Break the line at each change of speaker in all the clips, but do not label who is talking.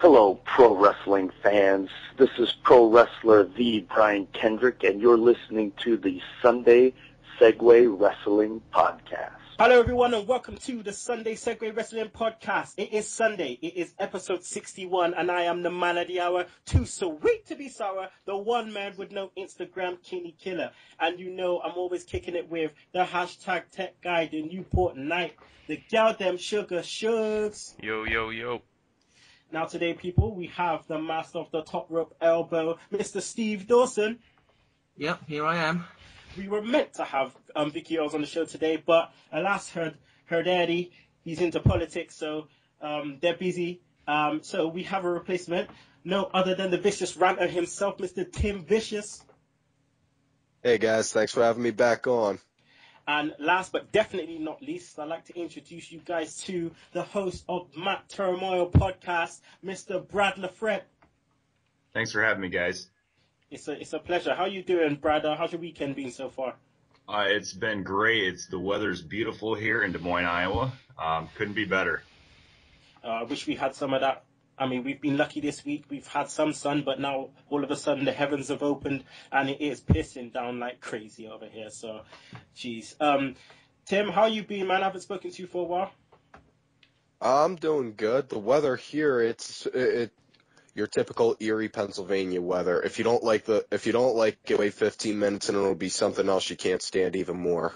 Hello, pro wrestling fans. This is pro wrestler the Brian Kendrick, and you're listening to the Sunday Segue Wrestling Podcast.
Hello, everyone, and welcome to the Sunday Segue Wrestling Podcast. It is Sunday. It is episode 61, and I am the man of the hour, too sweet to be sour, the one man with no Instagram, Kinny Killa. And you know I'm always kicking it with the hashtag tech guy, the Newport Knight, the gal them sugar shugs.
Yo, yo, yo.
Now today, people, we have the master of the top rope elbow, Mr. Steve Dawson.
Yep, here I am.
We were meant to have Vicky Oz on the show today, but alas, her daddy, he's into politics, so they're busy. So we have a replacement, no other than the vicious ranter himself, Mr. Tim Vicious.
Hey guys, thanks for having me back on.
And last but definitely not least, I'd like to introduce you guys to the host of Matt Turmoil Podcast, Mr. Brad Lafratte.
Thanks for having me, guys.
It's a pleasure. How you doing, Brad? How's your weekend been so far?
It's been great. The weather's beautiful here in Des Moines, Iowa. Couldn't be better.
I wish we had some of that. I mean, we've been lucky this week. We've had some sun, but now all of a sudden the heavens have opened and it is pissing down like crazy over here. So, geez. Tim, how you been, man? I haven't spoken to you for a while.
I'm doing good. The weather here, it's your typical Erie, Pennsylvania weather. If you don't like it, wait 15 minutes and it'll be something else you can't stand even more.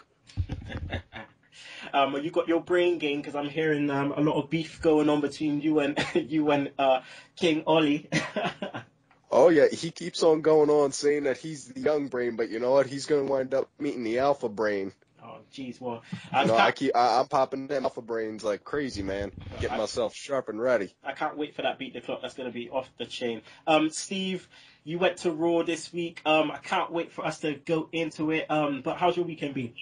You got your brain game because I'm hearing a lot of beef going on between you and King Ollie.
Oh yeah, he keeps on going on saying that he's the young brain, but you know what? He's going to wind up meeting the alpha brain.
Oh, jeez, well,
I'm popping them alpha brains like crazy, man. Getting myself sharp and ready.
I can't wait for that beat the clock. That's going to be off the chain. Steve, you went to Raw this week. I can't wait for us to go into it. But how's your weekend been?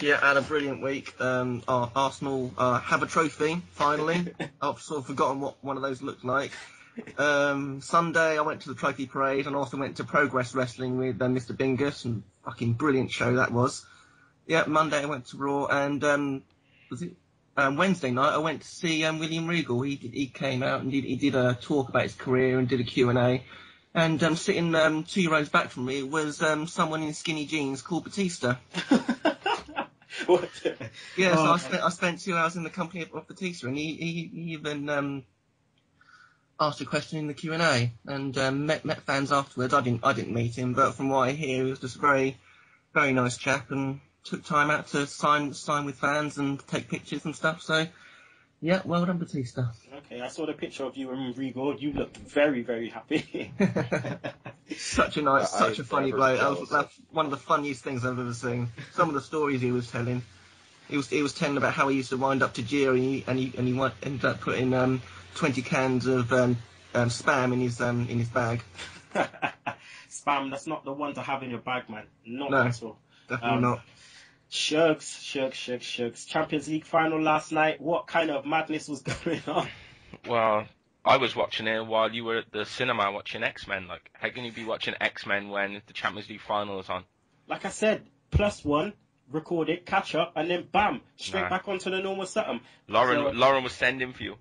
Yeah, I had a brilliant week. Arsenal have a trophy, finally. I've sort of forgotten what one of those looked like. Sunday, I went to the trophy parade and also went to Progress Wrestling with Mr. Bingus, and fucking brilliant show that was. Yeah, Monday I went to Raw, and Wednesday night I went to see William Regal. He came out and he did a talk about his career and did a Q&A. And sitting 2 rows back from me was someone in skinny jeans called Batista.
What?
Yeah, so I spent 2 hours in the company of Batista, and he even asked a question in the Q&A, and met fans afterwards. I didn't meet him, but from what I hear, he was just a very, very nice chap, and took time out to sign with fans and take pictures and stuff. So, yeah, well done, Batista.
Okay, I saw the picture of you and Regal. You looked very, very happy.
Such a funny bloke. That's one of the funniest things I've ever seen. Some of the stories he was telling. He was telling about how he used to wind up to Gia and he ended up putting 20 cans of spam in his bag.
Spam, that's not the one to have in your bag, man. Not
no,
at all.
Definitely not.
Shugs. Champions League final last night. What kind of madness was going on?
Well, I was watching it while you were at the cinema watching X-Men. Like, how can you be watching X-Men when the Champions League final is on?
Like I said, +1, record it, catch up, and then bam, straight back onto the normal setup.
Lauren was sending for you.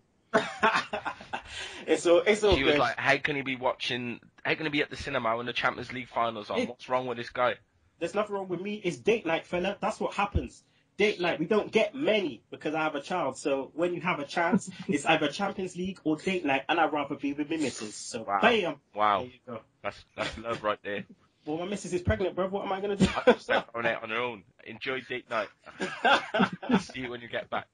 It's all
She
good.
was like, how can he be at the cinema when the Champions League final's on? What's wrong with this guy?
There's nothing wrong with me. It's date night, fella. That's what happens. Date night. We don't get many because I have a child. So when you have a chance, it's either Champions League or date night, and I'd rather be with my missus. So bam.
Wow.
There you go.
That's love right there.
Well, my missus is pregnant, bro. What am I going to do?
I just step on it on her own. Enjoy date night. See you when you get back.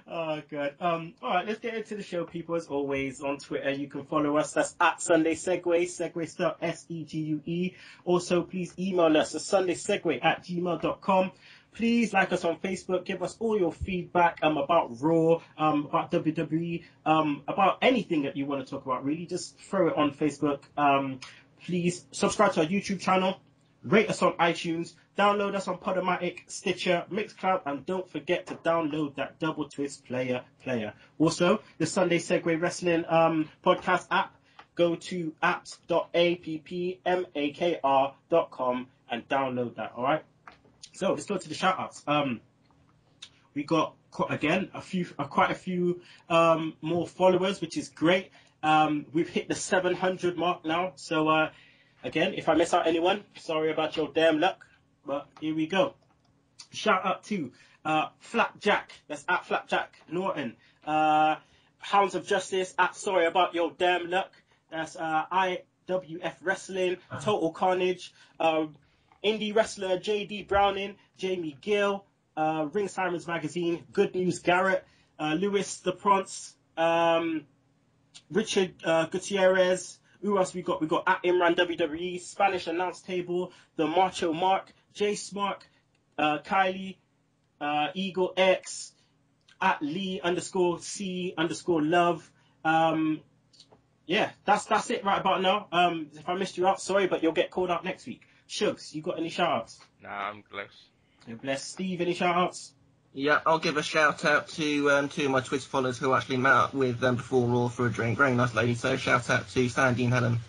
Oh, God. All right, let's get into the show, people. As always, on Twitter, you can follow us. That's at Sunday Segue. Segue spelled SEGUE. Also, please email us at sundaysegue@gmail.com. Please like us on Facebook. Give us all your feedback about Raw, about WWE, about anything that you want to talk about, really. Just throw it on Facebook. Please subscribe to our YouTube channel. Rate us on iTunes. Download us on Podomatic, Stitcher, Mixcloud, and don't forget to download that Double Twist player. Also, the Sunday Segue Wrestling podcast app. Go to apps.appmakr.com and download that, all right? So let's go to the shout-outs. We got, again, quite a few more followers, which is great. We've hit the 700 mark now. So, again, if I miss out anyone, sorry about your damn luck. But here we go. Shout out to Flapjack. That's at Flapjack Norton. Hounds of Justice at Sorry About Your Damn Luck. That's IWF Wrestling. Total Carnage. Indie Wrestler JD Browning. Jamie Gill. Ring Sirens Magazine. Good News Garrett. Lewis the Prance. Richard Gutierrez. Who else we got? We got at Imran WWE. Spanish Announce Table. The Macho Mark. J Smart. Kylie. Eagle X. At Lee_C_love. Yeah, that's it right about now. If I missed you out, sorry, but you'll get called out next week. Shugs, you got any shout-outs?
Nah, I'm blessed.
You're blessed. Steve, any shout-outs?
Yeah, I'll give a shout out to two of my Twitter followers who I actually met up with before Raw for a drink. Very nice lady. So shout out to Sandy and Helen.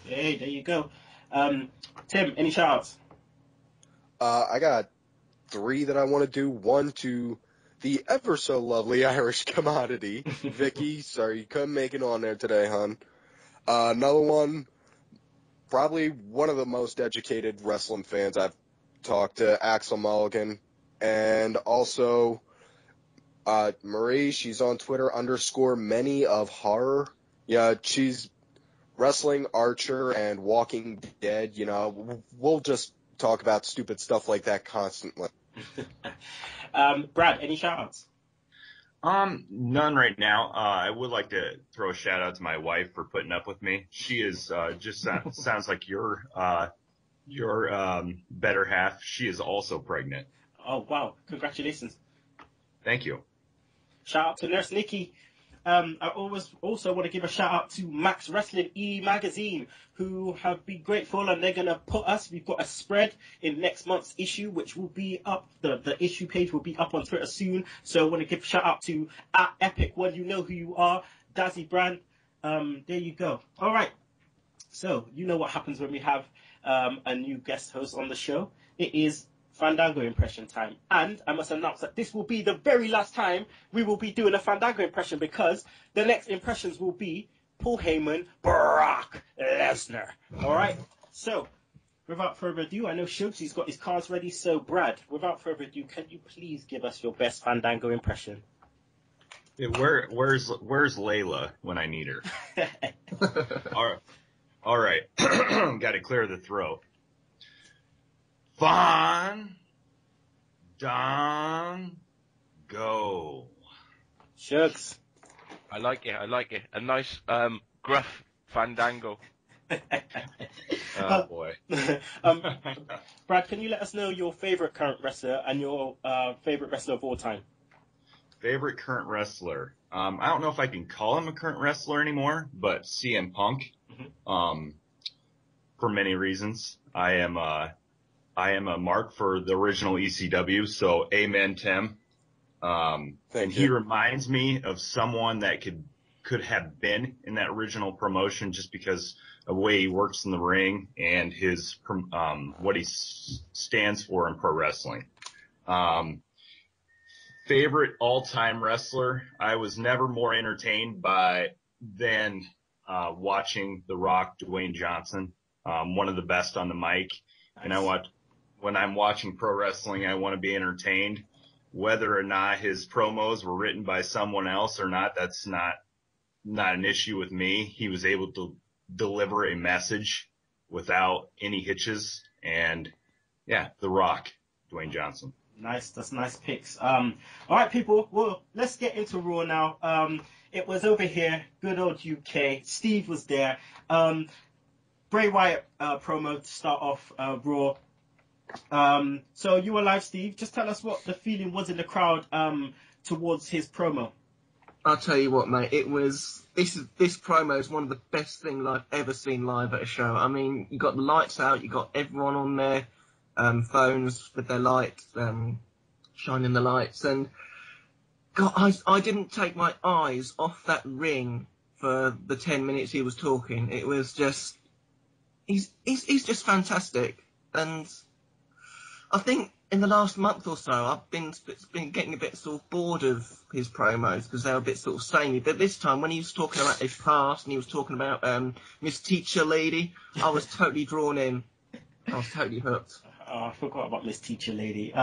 Hey, there you go. Tim, any shout-outs?
I got 3 that I want to do. One to the ever so lovely Irish commodity, Vicky. Sorry you couldn't make it on there today, hon. Another one, probably one of the most educated wrestling fans I've talked to, Axel Mulligan. And also, Marie, she's on Twitter, _many of horror. Yeah, she's wrestling, Archer, and Walking Dead. You know, we'll just talk about stupid stuff like that constantly.
Brad, any shout-outs?
None right now. I would like to throw a shout out to my wife for putting up with me. She is just sounds like your better half. She is also pregnant.
Oh, wow. Congratulations.
Thank you.
Shout out to Nurse Nikki. I also want to give a shout out to Max Wrestling magazine, who have been grateful, and they're going to put us. We've got a spread in next month's issue, which will be up. The issue page will be up on Twitter soon. So I want to give a shout out to at Epic One. You know who you are, Dazzy Brand. There you go. All right. So you know what happens when we have a new guest host on the show. It is Fandango impression time, and I must announce that this will be the very last time we will be doing a Fandango impression, because the next impressions will be Paul Heyman, Brock Lesnar. All right, so without further ado, I know Shugs, he's got his cards ready, so Brad, without further ado, can you please give us your best Fandango impression?
Yeah, where's Layla when I need her? All right. Got to clear the throat. Fandango.
Shugs.
I like it. A nice, gruff Fandango.
Oh, boy.
Brad, can you let us know your favorite current wrestler and your favorite wrestler of all time?
Favorite current wrestler. I don't know if I can call him a current wrestler anymore, but CM Punk. For many reasons. I am a mark for the original ECW, so amen, Tim. He reminds me of someone that could have been in that original promotion, just because of the way he works in the ring and his what he stands for in pro wrestling. Favorite all-time wrestler, I was never more entertained than watching The Rock, Dwayne Johnson, one of the best on the mic. Nice. And when I'm watching pro wrestling, I want to be entertained. Whether or not his promos were written by someone else or not, that's not an issue with me. He was able to deliver a message without any hitches. And yeah, The Rock, Dwayne Johnson.
Nice, that's nice picks. All right, people. Well, let's get into Raw now. It was over here, good old UK. Steve was there. Bray Wyatt promo to start off Raw. So you were live, Steve. Just tell us what the feeling was in the crowd towards his promo.
I'll tell you what, mate. This promo is one of the best things I've ever seen live at a show. I mean, you got the lights out, you got everyone on their phones with their lights, shining the lights, and God, I didn't take my eyes off that ring for the 10 minutes he was talking. It was just, he's just fantastic, and I think in the last month or so, I've been getting a bit sort of bored of his promos because they were a bit sort of samey. But this time, when he was talking about his past and he was talking about Miss Teacher Lady, I was totally drawn in. I was totally hooked.
Oh, I forgot about Miss Teacher Lady.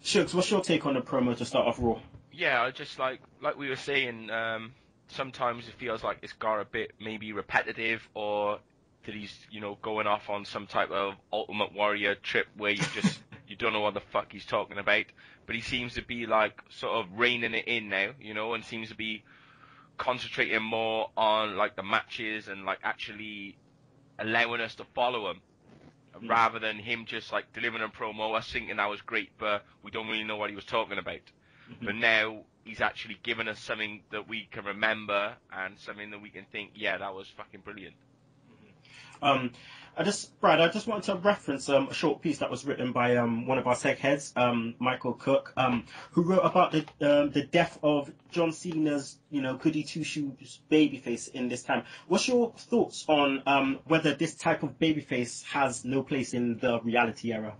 Shugs, what's your take on the promo to start off Raw?
Yeah, just like we were saying, sometimes it feels like it's got a bit maybe repetitive, or that he's going off on some type of Ultimate Warrior trip where you don't know what the fuck he's talking about. But he seems to be like sort of reining it in now, and seems to be concentrating more on like the matches and like actually allowing us to follow him. Rather than him just like delivering a promo, us thinking that was great, but we don't really know what he was talking about. But now he's actually given us something that we can remember and something that we can think, yeah, that was fucking brilliant.
Brad, I just wanted to reference a short piece that was written by one of our seg heads, Michael Cook, who wrote about the death of John Cena's, goody two shoes babyface in this time. What's your thoughts on whether this type of babyface has no place in the reality era?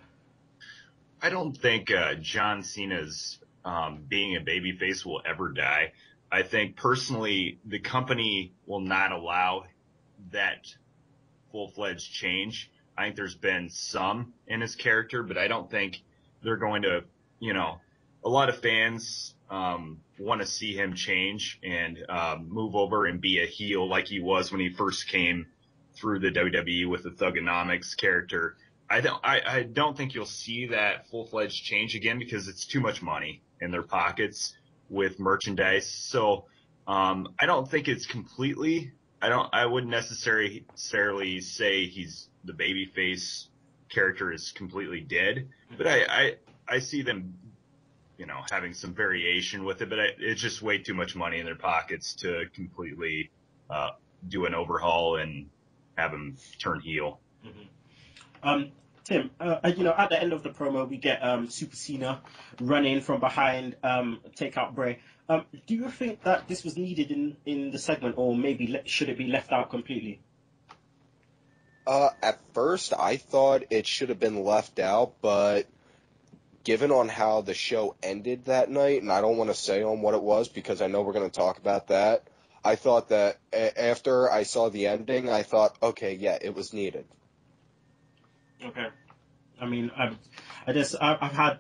I don't think John Cena's being a babyface will ever die. I think personally the company will not allow that full-fledged change. I think there's been some in his character, but I don't think they're going to, a lot of fans want to see him change and move over and be a heel like he was when he first came through the WWE with the Thuganomics character. I don't think you'll see that full-fledged change again because it's too much money in their pockets with merchandise. So I don't think it's completely. I wouldn't necessarily say he's the babyface character is completely dead, but I see them, having some variation with it. But it's just way too much money in their pockets to completely do an overhaul and have him turn heel.
Tim, at the end of the promo, we get Super Cena running from behind, take out Bray. Do you think that this was needed in the segment, or maybe should it be left out completely?
At first, I thought it should have been left out, but given on how the show ended that night, and I don't want to say on what it was because I know we're going to talk about that, I thought that after I saw the ending, I thought, okay, yeah, it was needed.
Okay. I mean, I've had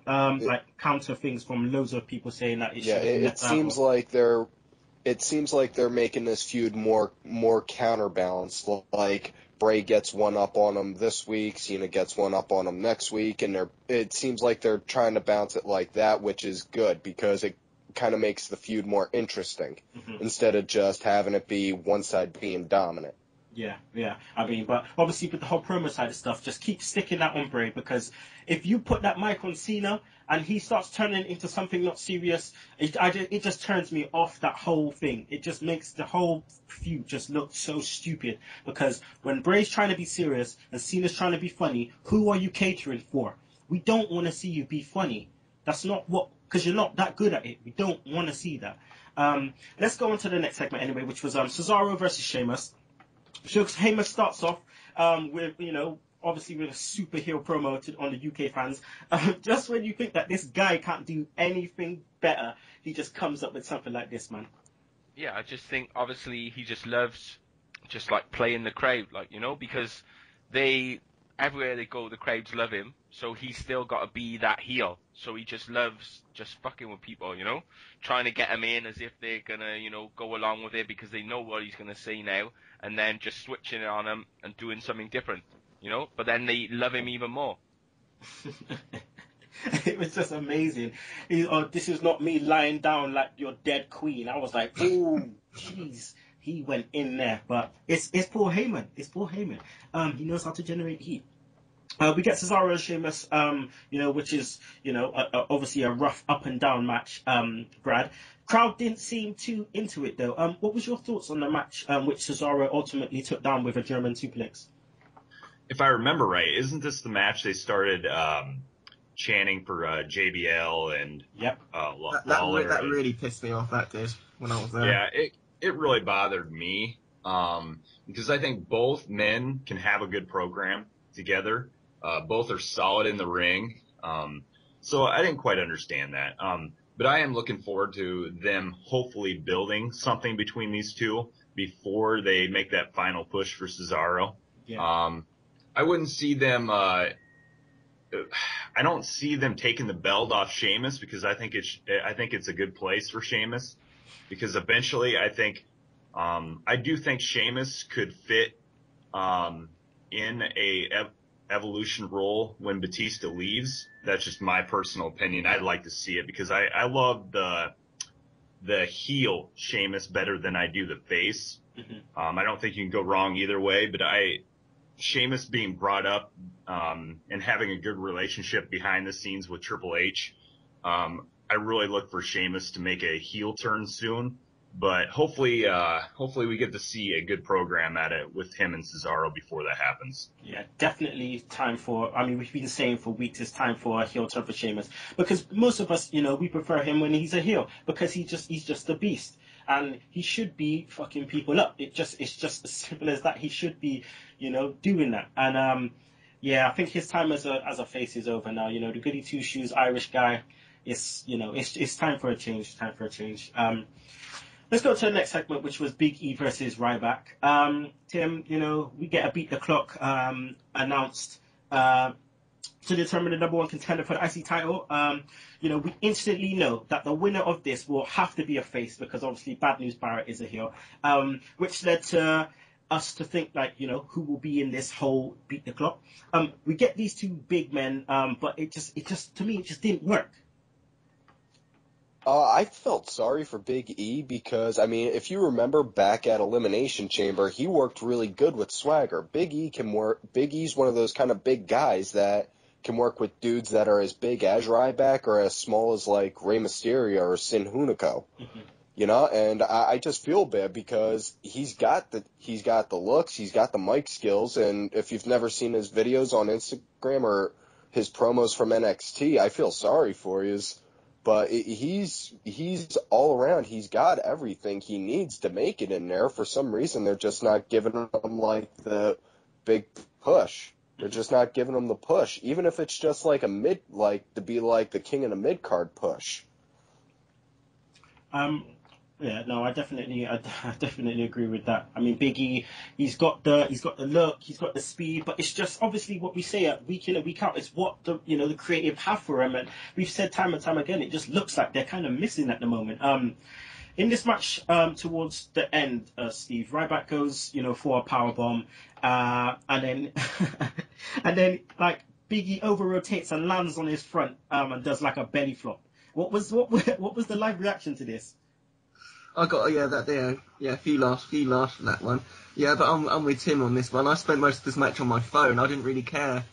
counter things from loads of people saying that it should. Yeah,
it seems like they're making this feud more counterbalanced. Like Bray gets one up on him this week, Cena gets one up on him next week, and it seems like they're trying to bounce it like that, which is good because it kind of makes the feud more interesting instead of just having it be one side being dominant.
Yeah. I mean, but obviously with the whole promo side of stuff, just keep sticking that on Bray, because if you put that mic on Cena and he starts turning into something not serious, it just turns me off that whole thing. It just makes the whole feud just look so stupid, because when Bray's trying to be serious and Cena's trying to be funny, who are you catering for? We don't want to see you be funny. That's not because you're not that good at it. We don't want to see that. Let's go on to the next segment anyway, which was Cesaro versus Sheamus. Sheamus starts off with, obviously with a super heel promo on the UK fans. Just when you think that this guy can't do anything better, he just comes up with something like this, man.
Yeah, I just think obviously he just loves just like playing the crowd, because everywhere they go, the crowds love him. So he's still got to be that heel. So he just loves just fucking with people, trying to get them in as if they're gonna, go along with it because they know what he's gonna say now, and then just switching it on him and doing something different, But then they love him even more.
It was just amazing. This is not me lying down like your dead queen. I was like, oh, jeez. He went in there, but it's Paul Heyman. It's Paul Heyman. He knows how to generate heat. We get Cesaro and Sheamus, which is, obviously a rough up and down match, Brad. Crowd didn't seem too into it, though. What was your thoughts on the match, which Cesaro ultimately took down with a German suplex?
If I remember right, isn't this the match they started chanting for JBL and Lawler?
That really pissed me off, that did, when I was there.
Yeah, it really bothered me because I think both men can have a good program together. Both are solid in the ring. So I didn't quite understand that. But I am looking forward to them hopefully building something between these two before they make that final push for Cesaro.
Yeah.
I wouldn't see them. I don't see them taking the belt off Sheamus because I think it's a good place for Sheamus because eventually I do think Sheamus could fit in a Evolution role when Batista leaves. That's just my personal opinion. I'd like to see it because I love the heel Sheamus better than I do the face.
Mm-hmm.
I don't think you can go wrong either way, but Sheamus being brought up and having a good relationship behind the scenes with Triple H, I really look for Sheamus to make a heel turn soon. But hopefully we get to see a good program at it with him and Cesaro before that happens.
Yeah, definitely time for. I mean, we've been saying for weeks it's time for a heel turn for Sheamus because most of us, we prefer him when he's a heel because he's just a beast and he should be fucking people up. It's just as simple as that. He should be, doing that. And yeah, I think his time as a face is over now. The goody two shoes Irish guy. It's time for a change. Time for a change. Let's go to the next segment, which was Big E versus Ryback. Tim, we get a beat the clock announced to determine the number one contender for the IC title. We instantly know that the winner of this will have to be a face because obviously Bad News Barrett is a heel, which led to us to think who will be in this whole beat the clock. We get these two big men, but it just to me it just didn't work.
I felt sorry for Big E because, if you remember back at Elimination Chamber, he worked really good with Swagger. Big E can work. Big E's one of those kind of big guys that can work with dudes that are as big as Ryback or as small as like Rey Mysterio or Sin Hunico. Mm-hmm. And I just feel bad because he's got the looks, he's got the mic skills, and if you've never seen his videos on Instagram or his promos from NXT, I feel sorry for you. But he's all around. He's got everything he needs to make it in there. For some reason, they're just not giving him like the big push. They're just not giving him the push, even if it's just like to be like the king in a mid card push.
Yeah, no, I definitely agree with that. I mean, Big E, he's got the look, he's got the speed, but it's just obviously what we say week in and week out is what the creative have for him, and we've said time and time again, it just looks like they're kind of missing at the moment. In this match, towards the end, Steve, Ryback goes, for a powerbomb, and then like Big E over rotates and lands on his front, and does like a belly flop. What was the live reaction to this?
I got a few laughs for that one. Yeah, but I'm with Tim on this one. I spent most of this match on my phone. I didn't really care.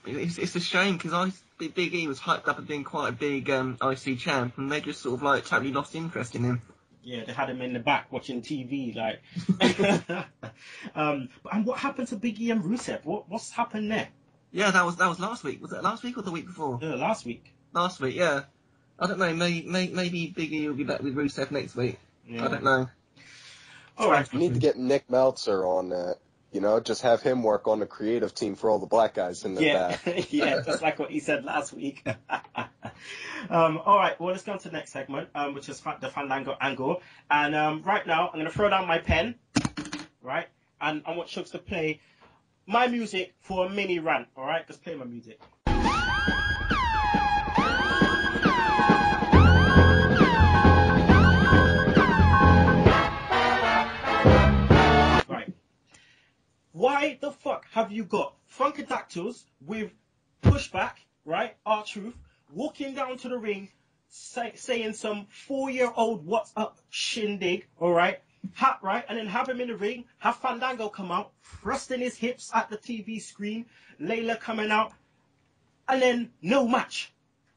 It's a shame because Big E was hyped up as being quite a big IC champ, and they just sort of like totally lost interest in him.
Yeah, they had him in the back watching TV, like. And what happened to Big E and Rusev? What's happened there?
Yeah, that was last week. Was it last week or the week before?
Last week.
Last week, yeah. I don't know. Maybe Big E will be back with Rusev next week. Yeah. I don't know.
All right.
You need to get Nick Meltzer on that. Just have him work on the creative team for all the black guys in the back.
Yeah, just like what he said last week. All right, well, let's go on to the next segment, which is the Fandango angle. And right now, I'm going to throw down my pen, right? And I want Shugs to play my music for a mini rant, all right? Just play my music. Why the fuck have you got Funkadactyls with Pushback, right, R-Truth, walking down to the ring, saying some 4-year-old what's up shindig, alright, right, and then have him in the ring, have Fandango come out, thrusting his hips at the TV screen, Layla coming out, and then no match.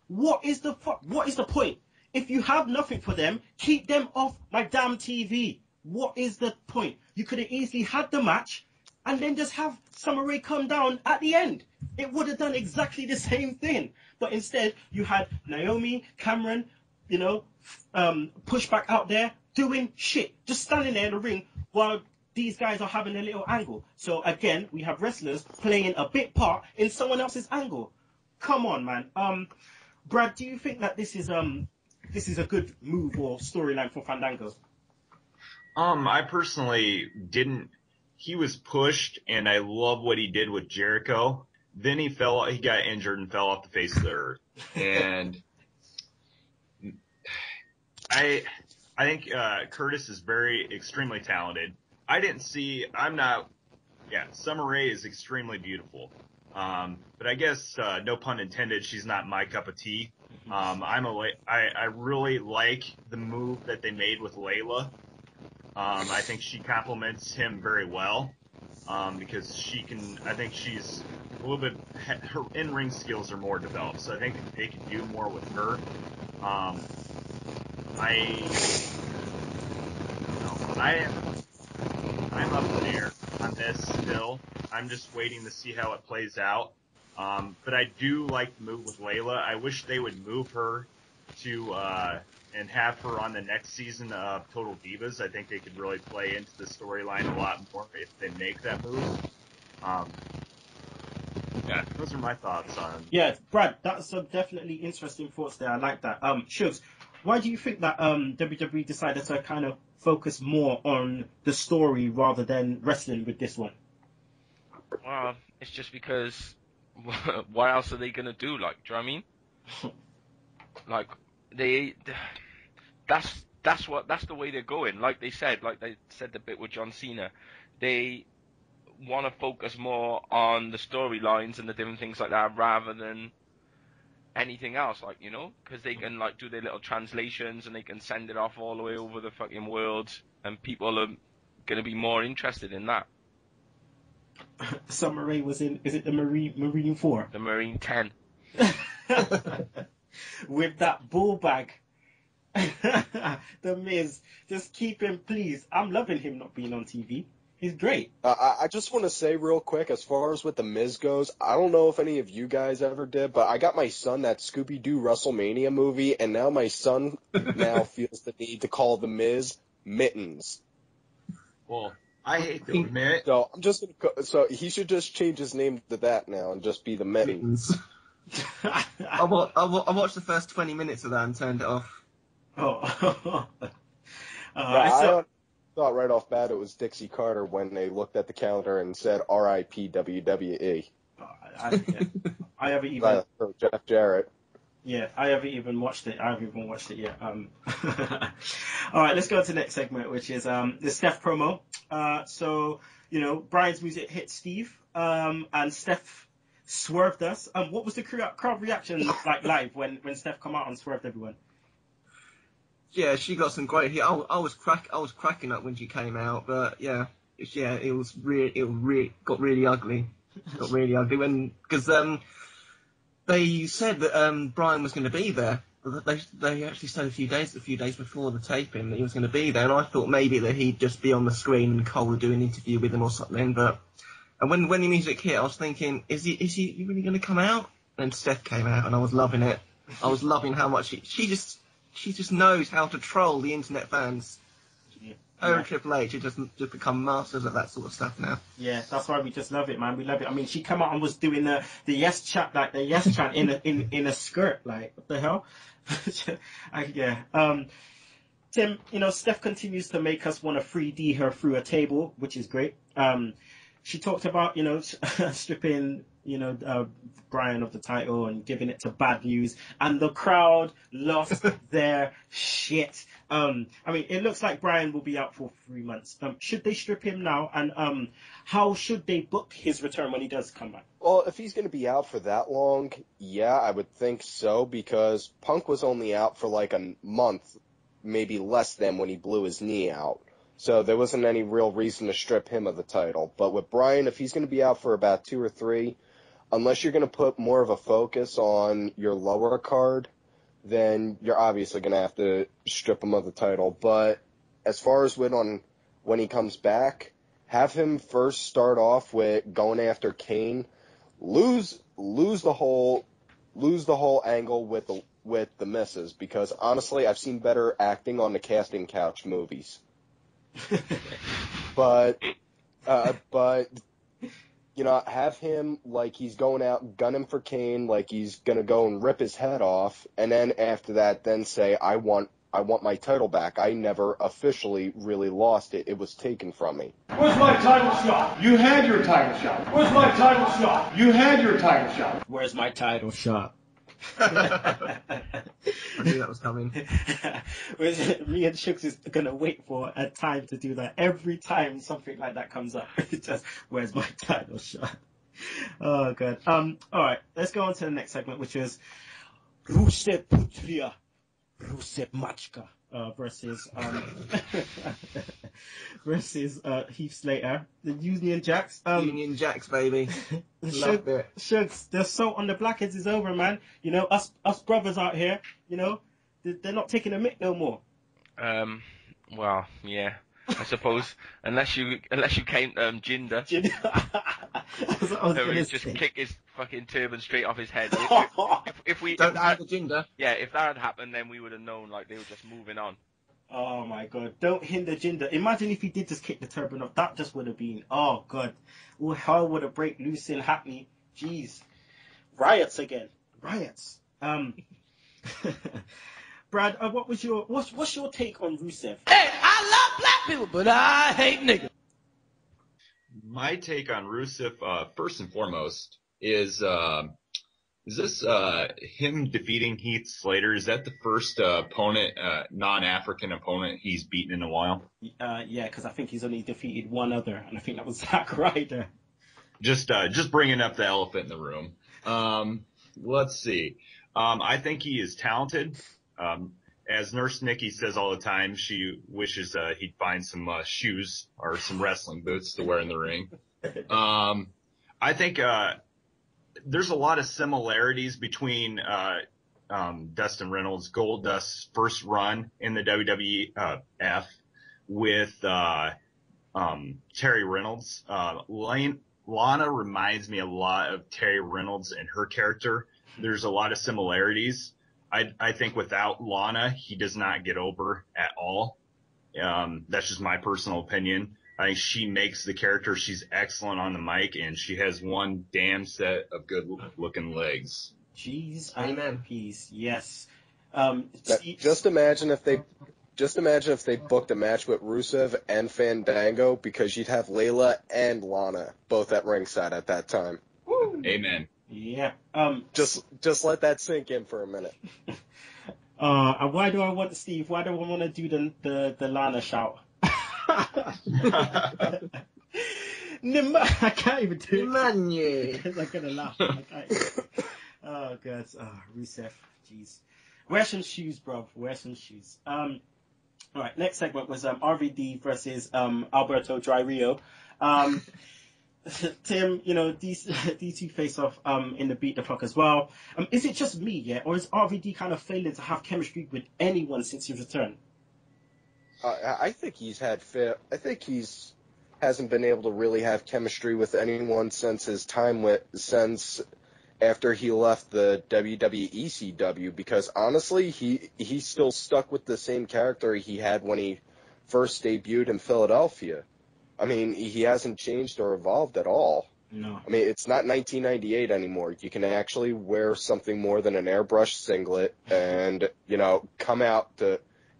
What is the point? If you have nothing for them, keep them off my damn TV. What is the point? You could have easily had the match, and then just have Summer Rae come down at the end. It would have done exactly the same thing. But instead, you had Naomi, Cameron, Pushback out there doing shit. Just standing there in the ring while these guys are having a little angle. So again, we have wrestlers playing a bit part in someone else's angle. come on, man. Brad, do you think that this is a good move or storyline for Fandango?
I personally didn't. He was pushed, and I love what he did with Jericho. Then he got injured and fell off the face of the earth. And I think Curtis is extremely talented. Summer Rae is extremely beautiful. But I guess, no pun intended, she's not my cup of tea. I really like the move that they made with Layla. I think she complements him very well, because I think she's a little bit, her in-ring skills are more developed, so I think they can do more with her. I'm up in the air on this still. I'm just waiting to see how it plays out. But I do like the move with Layla. I wish they would move her to, and have her on the next season of Total Divas. I think they could really play into the storyline a lot more if they make that move. Yeah, those are my thoughts on.
Yeah, Brad, that's some definitely interesting thoughts there. I like that. Shugs, why do you think that WWE decided to kind of focus more on the story rather than wrestling with this one?
Well, it's just because what else are they gonna do? Like, do you know what I mean? Like, that's the way they're going. Like they said the bit with John Cena, they want to focus more on the storylines and the different things like that rather than anything else, like, you know, because they can like do their little translations and they can send it off all the way over the fucking world, and people are gonna be more interested in that.
Summer Rae was in, is it the Marine 4?
The Marine 10.
With that bull bag. The Miz, just keep him, please. I'm loving him not being on TV. He's great.
I just want to say real quick, as far as with the Miz goes, I don't know if any of you guys ever did, but I got my son that Scooby-Doo WrestleMania movie, and now my son now feels the need to call the Miz Mittens.
Well, I hate to admit.
So I'm just gonna. So he should just change his name to that now and just be the Mittens.
I watched the first 20 minutes of that and turned it off.
Oh.
I thought right off bat it was Dixie Carter when they looked at the calendar and said R.I.P. WWE.
I haven't even.
Jeff Jarrett.
Yeah, I haven't even watched it. I haven't even watched it yet. All right, let's go to the next segment, which is the Steph promo. So, you know, Brian's music hit Steve, and Steph swerved us. What was the crowd reaction like live when Steph come out and swerved everyone?
Yeah, she got some great heat. I was cracking up when she came out, but yeah, it got really ugly. Got really ugly because they said that Brian was going to be there. They actually said a few days before the taping that he was going to be there, and I thought maybe that he'd just be on the screen and Cole would do an interview with him or something. But when the music hit, I was thinking, is he really going to come out? And Steph came out, and I was loving it. I was loving how much she just knows how to troll the internet fans. Her and Triple H have just become masters at that sort of stuff now.
Yeah, that's why we just love it, man. We love it. I mean, she come out and was doing the yes chant, like the yes chant in a skirt. Like, what the hell? Yeah. Tim, you know, Steph continues to make us want to 3D her through a table, which is great. She talked about, you know, stripping, you know, Brian of the title and giving it to Bad News, and the crowd lost their shit. I mean, it looks like Brian will be out for 3 months. Should they strip him now? And how should they book his return when he does come back?
Well, if he's going to be out for that long, yeah, I would think so, because Punk was only out for like a month, maybe less than, when he blew his knee out. So there wasn't any real reason to strip him of the title. But with Brian, if he's going to be out for about 2 or 3, unless you're going to put more of a focus on your lower card, then you're obviously going to have to strip him of the title. But as far as when he comes back, have him first start off with going after Kane, lose the whole angle with the misses, because honestly, I've seen better acting on the casting couch movies. But have him like he's going out gunning for Kane, like he's gonna go and rip his head off, and then after that, then say, I want my title back. I never officially really lost it. It was taken from me.
Where's my title shot? You had your title shot. Where's my title shot? You had your title shot.
Where's my title shot?
I knew that was coming.
Me and Shugs is gonna wait for a time to do that. Every time something like that comes up, it's just, where's my title shot? Oh god. All right, let's go on to the next segment, which is Rusev Putria, Rusev Machka versus Heath Slater, the Union Jacks.
Union Jacks, baby. Love it.
Shugs, the salt on the blackheads is over, man. Us brothers out here, they're not taking a mick no more.
Well, yeah. I suppose unless you count Jinder. Who just kick his fucking turban straight off his head. If
have the Jinder.
Yeah, if that had happened, then we would have known like they were just moving on.
Oh my god! Don't hinder Jinder. Imagine if he did just kick the turban off. That just would have been. Oh god! All hell would have break loose in Hackney. Jeez, riots again. Riots. Brad, what's your take on Rusev?
Hey, I love black people, but I hate niggas.
My take on Rusev, first and foremost, is this him defeating Heath Slater? Is that the first opponent, non-African opponent he's beaten in a while?
Yeah, because I think he's only defeated one other, and I think that was Zack Ryder.
Just bringing up the elephant in the room. Let's see. I think he is talented. As Nurse Nikki says all the time, she wishes he'd find some shoes or some wrestling boots to wear in the ring. I think there's a lot of similarities between Dustin Reynolds' Goldust's first run in the WWF with Terry Reynolds. Lana reminds me a lot of Terry Reynolds and her character. There's a lot of similarities. I think without Lana, he does not get over at all. That's just my personal opinion. I think she makes the character. She's excellent on the mic, and she has one damn set of good-looking legs.
Jeez,
Amen.
Peace. Yes.
Just imagine if they booked a match with Rusev and Fandango, because you'd have Layla and Lana both at ringside at that time.
Woo.
Amen.
Yeah.
Just let that sink in for a minute.
And why do I want Steve? Why do I want to do the Lana shout? I can't even do it.
Manu.
Because I'm gonna laugh. I can't. Oh god. Rusev. Jeez. Wear some shoes, bro. Wear some shoes. All right. Next segment was RVD versus Alberto Del Rio. Tim, these two face off in the Beat the Clock as well. Is it just me, yeah, or is RVD kind of failing to have chemistry with anyone since his return?
I think he's hasn't been able to really have chemistry with anyone since his time since after he left the WWE ECW, because honestly, he's still stuck with the same character he had when he first debuted in Philadelphia. I mean, he hasn't changed or evolved at all.
No.
I mean, it's not 1998 anymore. You can actually wear something more than an airbrush singlet and, come out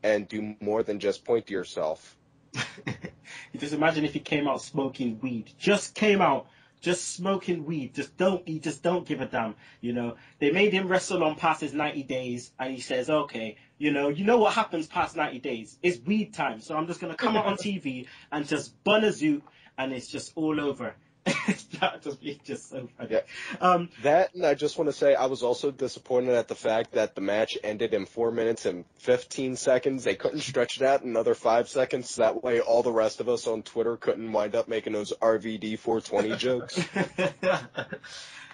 and do more than just point to yourself.
Just imagine if he came out smoking weed. Just came out just smoking weed. He just don't give a damn. They made him wrestle on past his 90 days, and he says, okay, you know what happens past 90 days? It's weed time. So I'm just going to come out on TV and just bun a zoot, and it's just all over. That just so funny.
Yeah. That, and I just want to say, I was also disappointed at the fact that the match ended in 4 minutes and 15 seconds. They couldn't stretch it out another 5 seconds. That way all the rest of us on Twitter couldn't wind up making those RVD 420 jokes.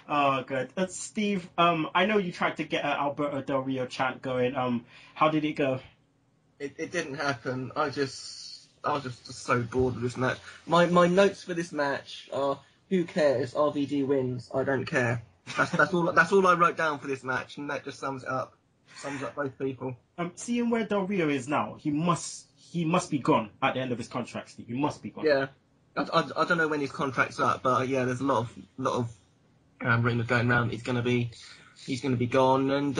Oh, good. Steve, I know you tried to get an Alberto Del Rio chant going. How did it go?
It didn't happen. I was just so bored with this match. My notes for this match are: who cares? RVD wins. I don't care. That's all I wrote down for this match, and that just sums it up. Sums up both people.
Seeing where Del Rio is now, he must be gone at the end of his contract, Steve. He must be gone.
Yeah. I don't know when his contract's up, but yeah, there's a lot of rumours going around. He's going to be gone, and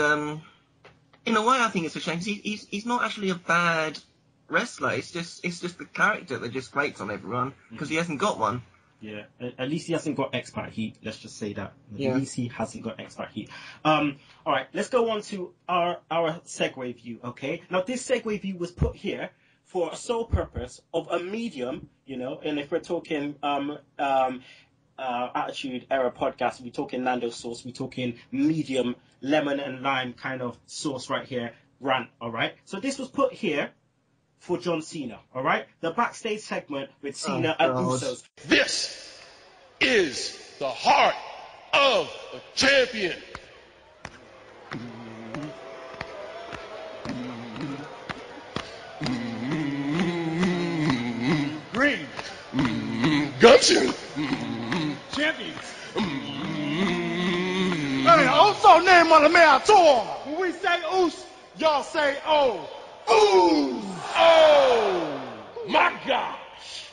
in a way, I think it's a shame. 'Cause he's not actually a bad wrestler. It's just the character that just grates on everyone because he hasn't got one.
Yeah, at least he hasn't got expat heat. Let's just say that.
Yeah.
At least he hasn't got expat heat. All right, let's go on to our segue view. Okay, now this segue view was put here for a sole purpose of a medium, and if we're talking Attitude Era podcast, we're talking Nando sauce, we're talking medium lemon and lime kind of sauce right here, Rant. All right, so this was put here for John Cena. All right, the backstage segment with Cena and Usos.
This is the heart of a champion.
Green.
Gumption.
Champions. Hey, also name on the man tour. When we say oos, y'all say oh.
Ooh. Oh my gosh.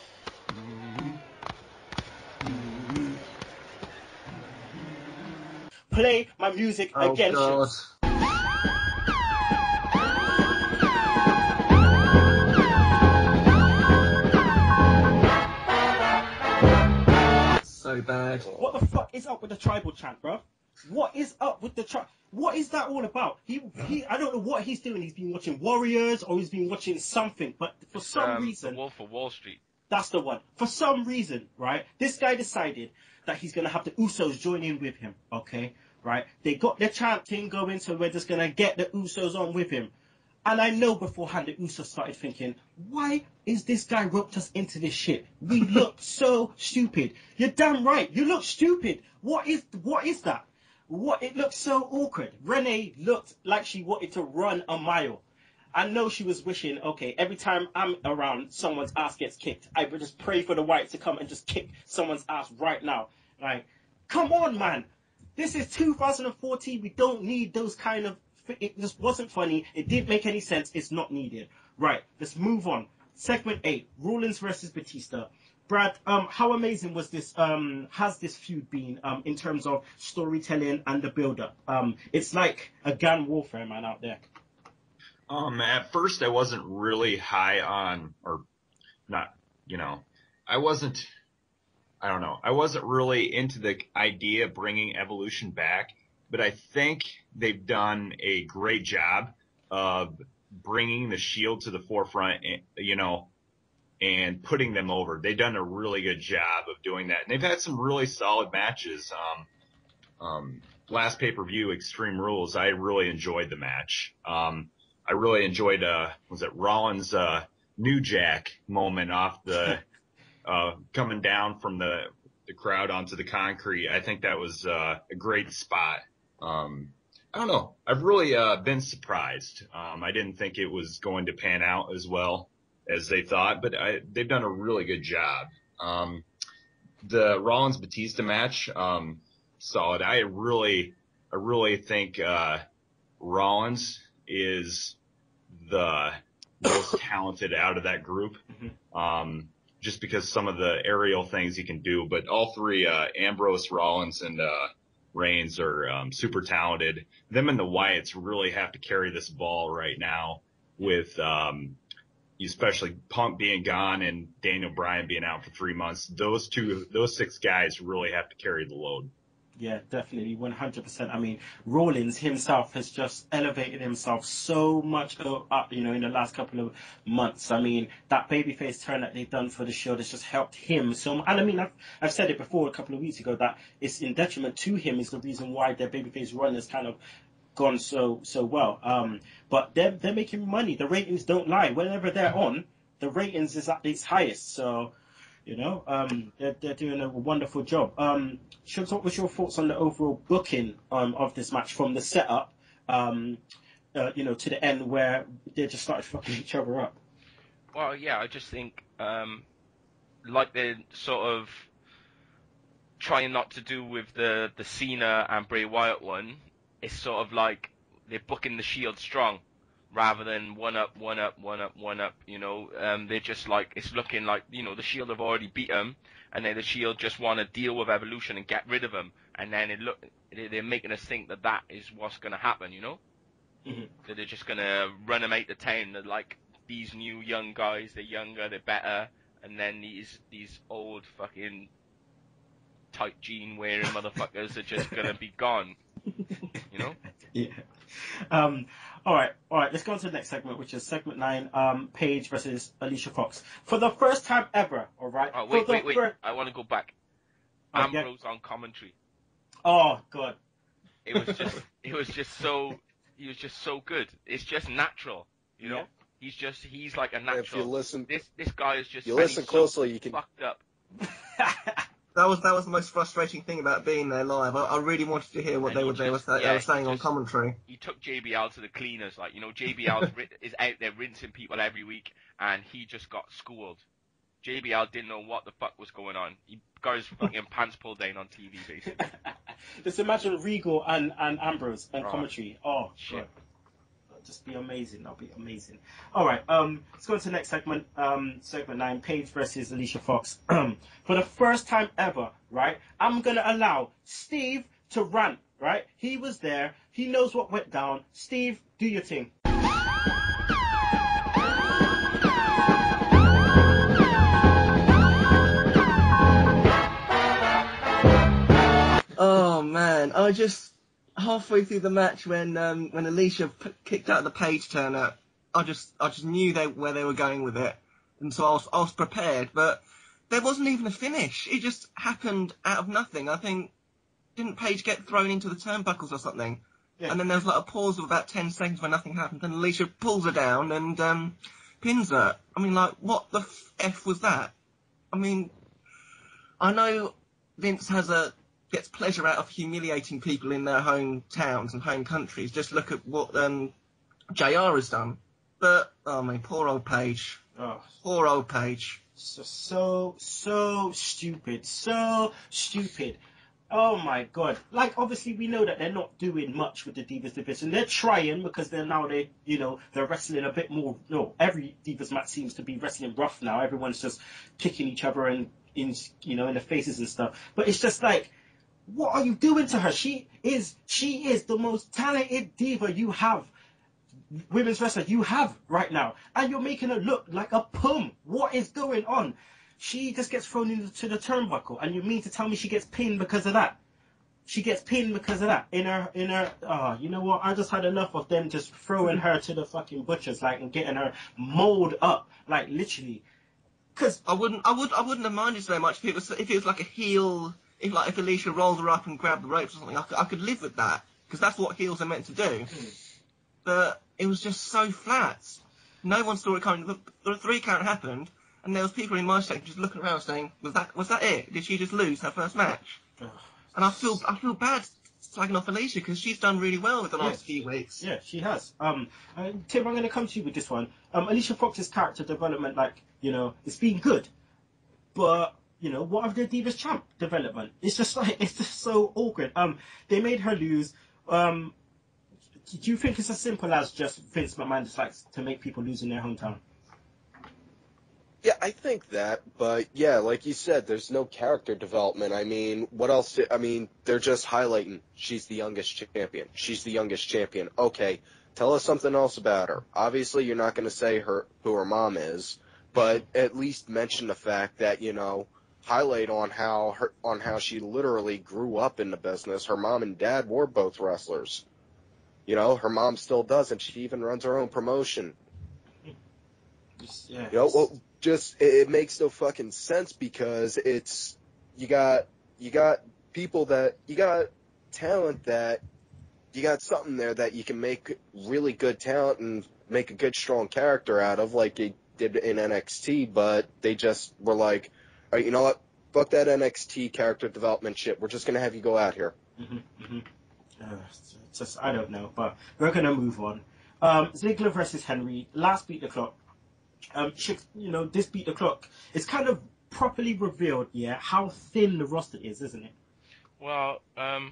Play my music again.
God. So bad.
What the fuck is up with the tribal chant, bro? What is up with the What is that all about? He I don't know what he's doing. He's been watching Warriors or he's been watching something, but for some reason,
The Wolf of Wall Street.
that's the one. For some reason, right? This guy decided that he's gonna have the Usos join in with him. Okay, right? They got their chanting going, so we're just gonna get the Usos on with him. And I know beforehand the Usos started thinking, why is this guy roped us into this shit? We look so stupid. You're damn right. You look stupid. What is that? It looks so awkward. Renee looked like she wanted to run a mile. I know she was wishing, okay, every time I'm around, someone's ass gets kicked. I would just pray for the Wyatt to come and just kick someone's ass right now. Like, come on, man. This is 2014. We don't need those kind of... It just wasn't funny. It didn't make any sense. It's not needed. Right, let's move on. Segment 8, Rollins versus Batista. Brad, how amazing was this? Has this feud been in terms of storytelling and the build-up? It's like a gang warfare, man, out there.
At first I wasn't really high on, or not, I wasn't really into the idea of bringing Evolution back, but I think they've done a great job of bringing the Shield to the forefront, and putting them over. They've done a really good job of doing that. And they've had some really solid matches. Last pay-per-view, Extreme Rules, I really enjoyed the match. I really enjoyed, Rollins' New Jack moment off the, coming down from the crowd onto the concrete. I think that was a great spot. I don't know. I've really been surprised. I didn't think it was going to pan out as well as they thought, but they've done a really good job. The Rollins-Batista match, solid. I really think Rollins is the most talented out of that group, just because some of the aerial things he can do. But all three, Ambrose, Rollins, and Reigns are super talented. Them and the Wyatts really have to carry this ball right now with especially Punk being gone and Daniel Bryan being out for 3 months. Those 6 guys really have to carry the load.
Yeah, definitely, 100%. I mean, Rollins himself has just elevated himself so much up, in the last couple of months. I mean, that babyface turn that they've done for the show has just helped him so much. And I mean, I've said it before a couple of weeks ago that it's in detriment to him is the reason why their babyface run has kind of gone so well. But they're making money. The ratings don't lie. Whenever they're on, the ratings is at its highest. So, they're doing a wonderful job. What was your thoughts on the overall booking of this match from the setup, to the end where they just started fucking each other up?
Well, yeah, I just think, like they're sort of trying not to do with the Cena and Bray Wyatt one, it's sort of like they're booking the Shield strong. rather than one up. You know, they're just like, it's looking like, you know, the Shield have already beat them, and then the Shield just want to deal with Evolution and get rid of them, and then they're making us think that is what's going to happen, you know?
Mm-hmm.
That they're just going to run them out the town. They're like, these new young guys, they're younger, they're better, and then these old fucking tight jean wearing motherfuckers are just going to be gone, you know?
Yeah. All right. Let's go on to the next segment, which is segment 9. Paige versus Alicia Fox for the first time ever. All right.
Oh, wait. I want to go back. Ambrose on commentary.
Oh God.
It was just so good. It's just natural, you know.
Yeah.
He's like a natural.
If you listen,
this guy is just.
You listen closely, you can.
Fucked up.
That was the most frustrating thing about being there live. I really wanted to hear what they were saying on commentary.
He took JBL to the cleaners, like, you know, JBL is out there rinsing people every week, and he just got schooled. JBL didn't know what the fuck was going on. He got his fucking pants pulled down on TV, basically.
Just imagine Regal and Ambrose on commentary. Oh
shit.
God. Just be amazing. That'll be amazing. All right. Let's go to the next segment. Segment 9. Paige versus Alicia Fox. For the first time ever, right? I'm gonna allow Steve to rant. Right? He was there. He knows what went down. Steve, do your thing.
Oh man, I just halfway through the match when Alicia kicked out the Paige turner, I just knew where they were going with it, and so I was prepared. But there wasn't even a finish. It just happened out of nothing. I think didn't Paige get thrown into the turnbuckles or something? Yeah. And then there was like a pause of about 10 seconds where nothing happened. Then Alicia pulls her down and pins her. I mean, like, what the F was that? I mean, I know Vince gets pleasure out of humiliating people in their home towns and home countries. Just look at what JR has done. But, oh man, poor old Paige.
Oh.
Poor old Paige.
So stupid. So stupid. Oh my God. Like, obviously we know that they're not doing much with the Divas division. They're trying because they're wrestling a bit more. No, every Divas match seems to be wrestling rough now. Everyone's just kicking each other in the faces and stuff. But it's just like, what are you doing to her? She is the most talented diva you have, women's wrestler you have right now, and you're making her look like a pum. What is going on? She just gets thrown into the turnbuckle, and you mean to tell me she gets pinned because of that? She gets pinned because of that. In her. Oh, you know what? I just had enough of them just throwing her to the fucking butchers, like, and getting her mauled up, like, literally. Because
I wouldn't have minded so much if it was like a heel. If Alicia rolled her up and grabbed the ropes or something, I could live with that, because that's what heels are meant to do. But it was just so flat. No one saw it coming. The 3 count happened, and there was people in my section just looking around saying, "Was that it? Did she just lose her first match?" And I feel bad slagging off Alicia, because she's done really well with the last few weeks.
Yeah, she has. Tim, I'm going to come to you with this one. Alicia Fox's character development, it's been good, but. What of the Divas Champ development? It's just so awkward. They made her lose. Do you think it's as simple as just Vince McMahon just likes to make people lose in their hometown?
Yeah, I think that, but yeah, like you said, there's no character development. I mean, what else? They're just highlighting she's the youngest champion. She's the youngest champion. Okay, tell us something else about her. Obviously, you're not going to say who her mom is, but at least mention the fact that, highlight on how she literally grew up in the business. Her mom and dad were both wrestlers. Her mom still does, and she even runs her own promotion.
Yeah.
It makes no fucking sense, because you got people that you got talent, that you got something there that you can make really good talent and make a good strong character out of, like they did in NXT, but they just were like, all right, you know what? Fuck that NXT character development shit. We're just going to have you go out here.
I don't know, but we're going to move on. Ziggler versus Henry. Last Beat the Clock. This Beat the Clock. It's kind of properly revealed, how thin the roster is, isn't it?
Well, the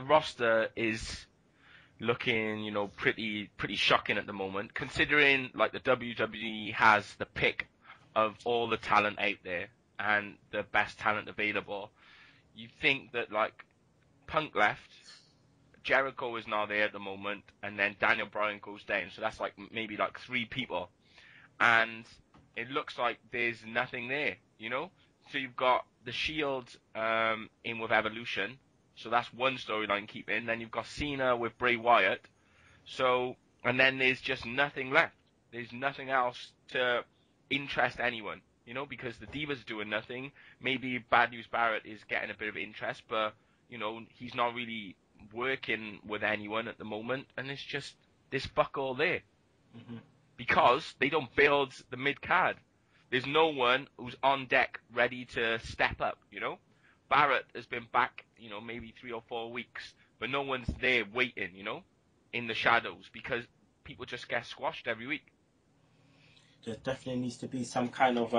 roster is looking, you know, pretty shocking at the moment, considering like the WWE has the pick of all the talent out there and the best talent available. You think that like Punk left, Jericho is now there at the moment, and then Daniel Bryan goes down, so that's like maybe like 3 people, and it looks like there's nothing there, you know. So you've got the Shield in with Evolution. So that's one storyline keeping. Then you've got Cena with Bray Wyatt. So, and then there's just nothing left. There's nothing else to interest anyone, you know, because the Divas are doing nothing. Maybe Bad News Barrett is getting a bit of interest, but, you know, he's not really working with anyone at the moment. And it's just this fuck all there. Mm-hmm. Because they don't build the mid-card. There's no one who's on deck ready to step up, you know. Barrett has been back, you know, maybe 3 or 4 weeks, but no one's there waiting, you know, in the shadows, because people just get squashed every week.
There definitely needs to be some kind of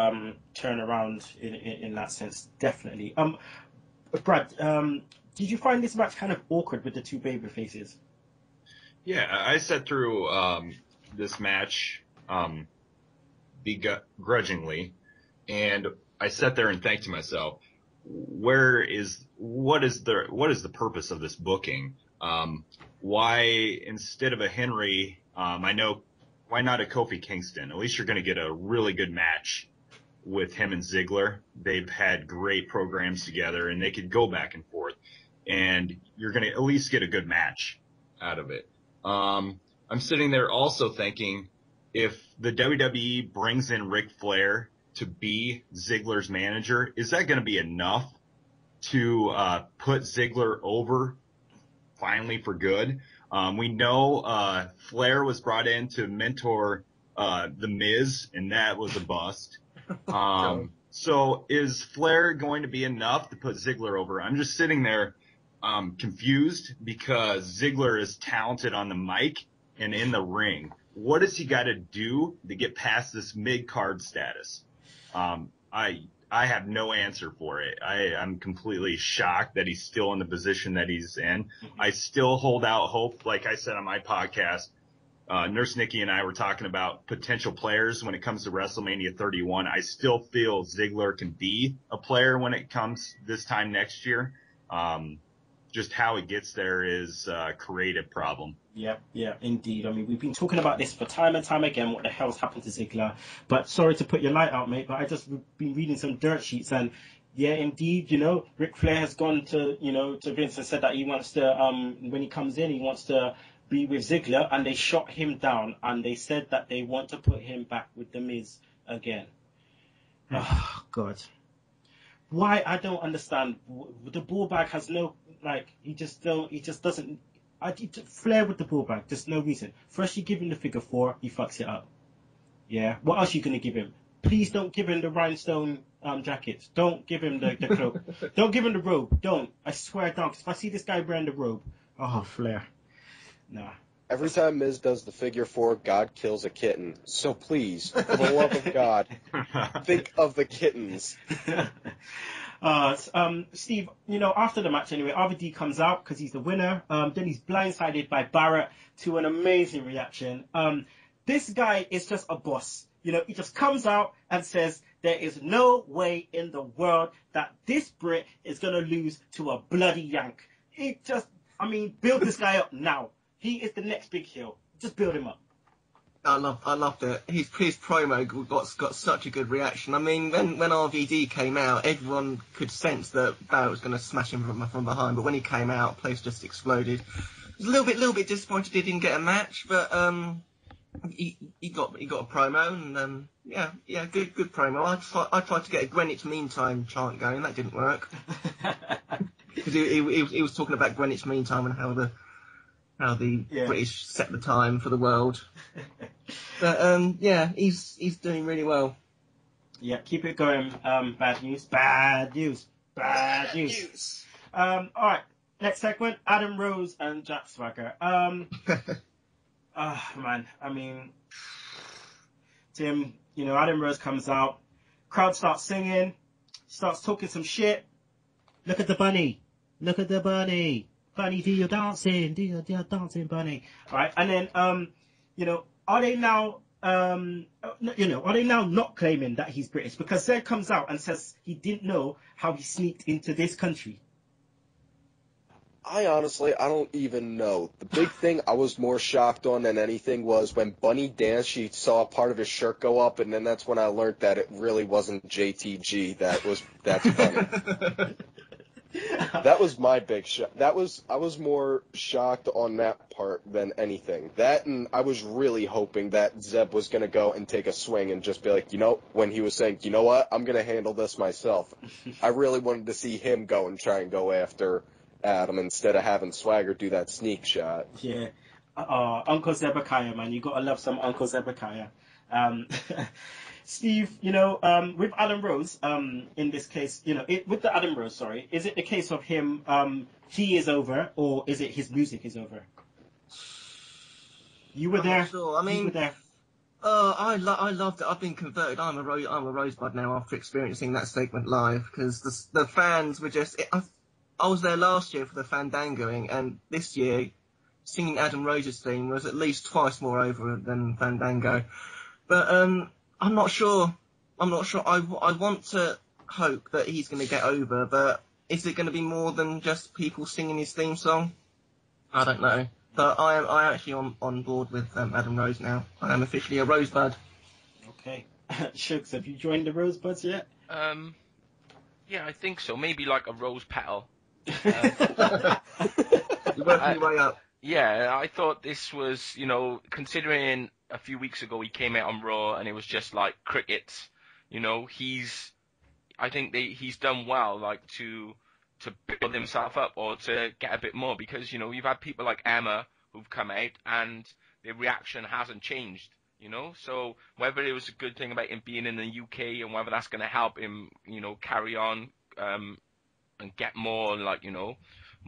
turnaround in that sense, definitely. Brad, did you find this match kind of awkward with the 2 baby faces?
Yeah, I sat through this match begrudgingly, and I sat there and thought to myself, what is the purpose of this booking? Why, instead of a Henry, why not a Kofi Kingston? At least you're going to get a really good match with him and Ziggler. They've had great programs together, and they could go back and forth, and you're going to at least get a good match out of it. I'm sitting there also thinking, if the WWE brings in Ric Flair to be Ziggler's manager, is that going to be enough to put Ziggler over finally for good? We know Flair was brought in to mentor The Miz, and that was a bust. So is Flair going to be enough to put Ziggler over? I'm just sitting there confused, because Ziggler is talented on the mic and in the ring. What does he got to do to get past this mid-card status? I have no answer for it. I'm completely shocked that he's still in the position that he's in. I still hold out hope. Like I said on my podcast, Nurse Nikki and I were talking about potential players when it comes to WrestleMania 31. I still feel Ziggler can be a player when it comes this time next year. Just how he gets there is a creative problem.
Yeah, indeed. I mean, we've been talking about this for time and time again, what the hell's happened to Ziggler. But sorry to put your light out, mate, but I just been reading some dirt sheets, and yeah, indeed, you know, Ric Flair has gone to, you know, to Vince and said that he wants to, when he comes in, he wants to be with Ziggler, and they shot him down, and they said that they want to put him back with The Miz again. Oh, God. Why? I don't understand. The ball bag has no, like, he just doesn't. Flair with the ball bag, there's no reason. First, you give him the figure 4, he fucks it up. Yeah. What else are you going to give him? Please don't give him the rhinestone jackets. Don't give him the cloak. Don't give him the robe. Don't. I swear down. Because if I see this guy wearing the robe, oh, Flair. Nah.
Every time Miz does the figure 4, God kills a kitten. So please, for the love of God, think of the kittens.
Steve, you know, after the match anyway, RVD comes out because he's the winner. Then he's blindsided by Barrett to an amazing reaction. This guy is just a boss. You know, he just comes out and says there is no way in the world that this Brit is going to lose to a bloody Yank. Build this guy up now. He is the next big heel. Just build him up.
I loved it. His promo got such a good reaction. I mean, when RVD came out, everyone could sense that Barrett was going to smash him from behind. But when he came out, the place just exploded. I was a little bit disappointed he didn't get a match, but he got a promo, and good promo. I tried to get a Greenwich Mean Time chant going. That didn't work because he was talking about Greenwich Mean Time and how the British set the time for the world. But he's doing really well.
Yeah, keep it going. Bad news. All right, next segment: Adam Rose and Jack Swagger. Man, I mean, Tim, you know, Adam Rose comes out, crowd starts singing, starts talking some shit. Look at the bunny. Bunny, do your dancing, do your dancing, Bunny. All right, and then are they now are they now not claiming that he's British because Zed comes out and says he didn't know how he sneaked into this country?
I don't even know. The big thing I was more shocked on than anything was when Bunny danced, she saw part of his shirt go up, and then that's when I learned that it really wasn't JTG. That's funny. That was my big shock. I was more shocked on that part than anything. That, and I was really hoping that Zeb was going to go and take a swing and just be like, when he was saying, you know what, I'm going to handle this myself. I really wanted to see him go and try and go after Adam instead of having Swagger do that sneak shot.
Yeah. Uncle Zebekiah, man. You got to love some Uncle Zebekiah. Steve, with Adam Rose, in this case, with the Adam Rose, sorry, is it the case of him, he is over, or is it his music is over? You were there.
Sure. I mean,
you were there.
I loved it. I've been converted. I'm a Rosebud now after experiencing that segment live because the fans were just. I was there last year for the Fandangoing, and this year, singing Adam Rose's theme was at least twice more over than Fandango. But I'm not sure. I want to hope that he's going to get over, but is it going to be more than just people singing his theme song? I don't know. But I am actually on board with Adam Rose now. I am officially a Rosebud.
Okay. Shucks, have you joined the Rosebuds yet?
Yeah, I think so. Maybe like a rose petal.
You're working your way up.
Yeah, I thought this was, considering a few weeks ago he came out on Raw and it was just like crickets. I think he's done well, like to build himself up or to get a bit more because you've had people like Emma who've come out and their reaction hasn't changed. So whether it was a good thing about him being in the UK and whether that's going to help him, carry on and get more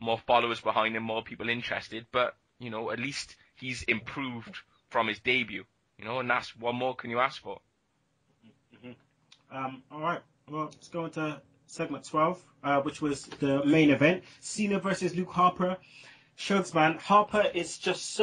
more followers behind him, more people interested. But at least he's improved from his debut. And that's what more can you ask for?
Mm-hmm. All right. Well, let's go into segment 12, which was the main event: Cena versus Luke Harper. Shugs, man, Harper is just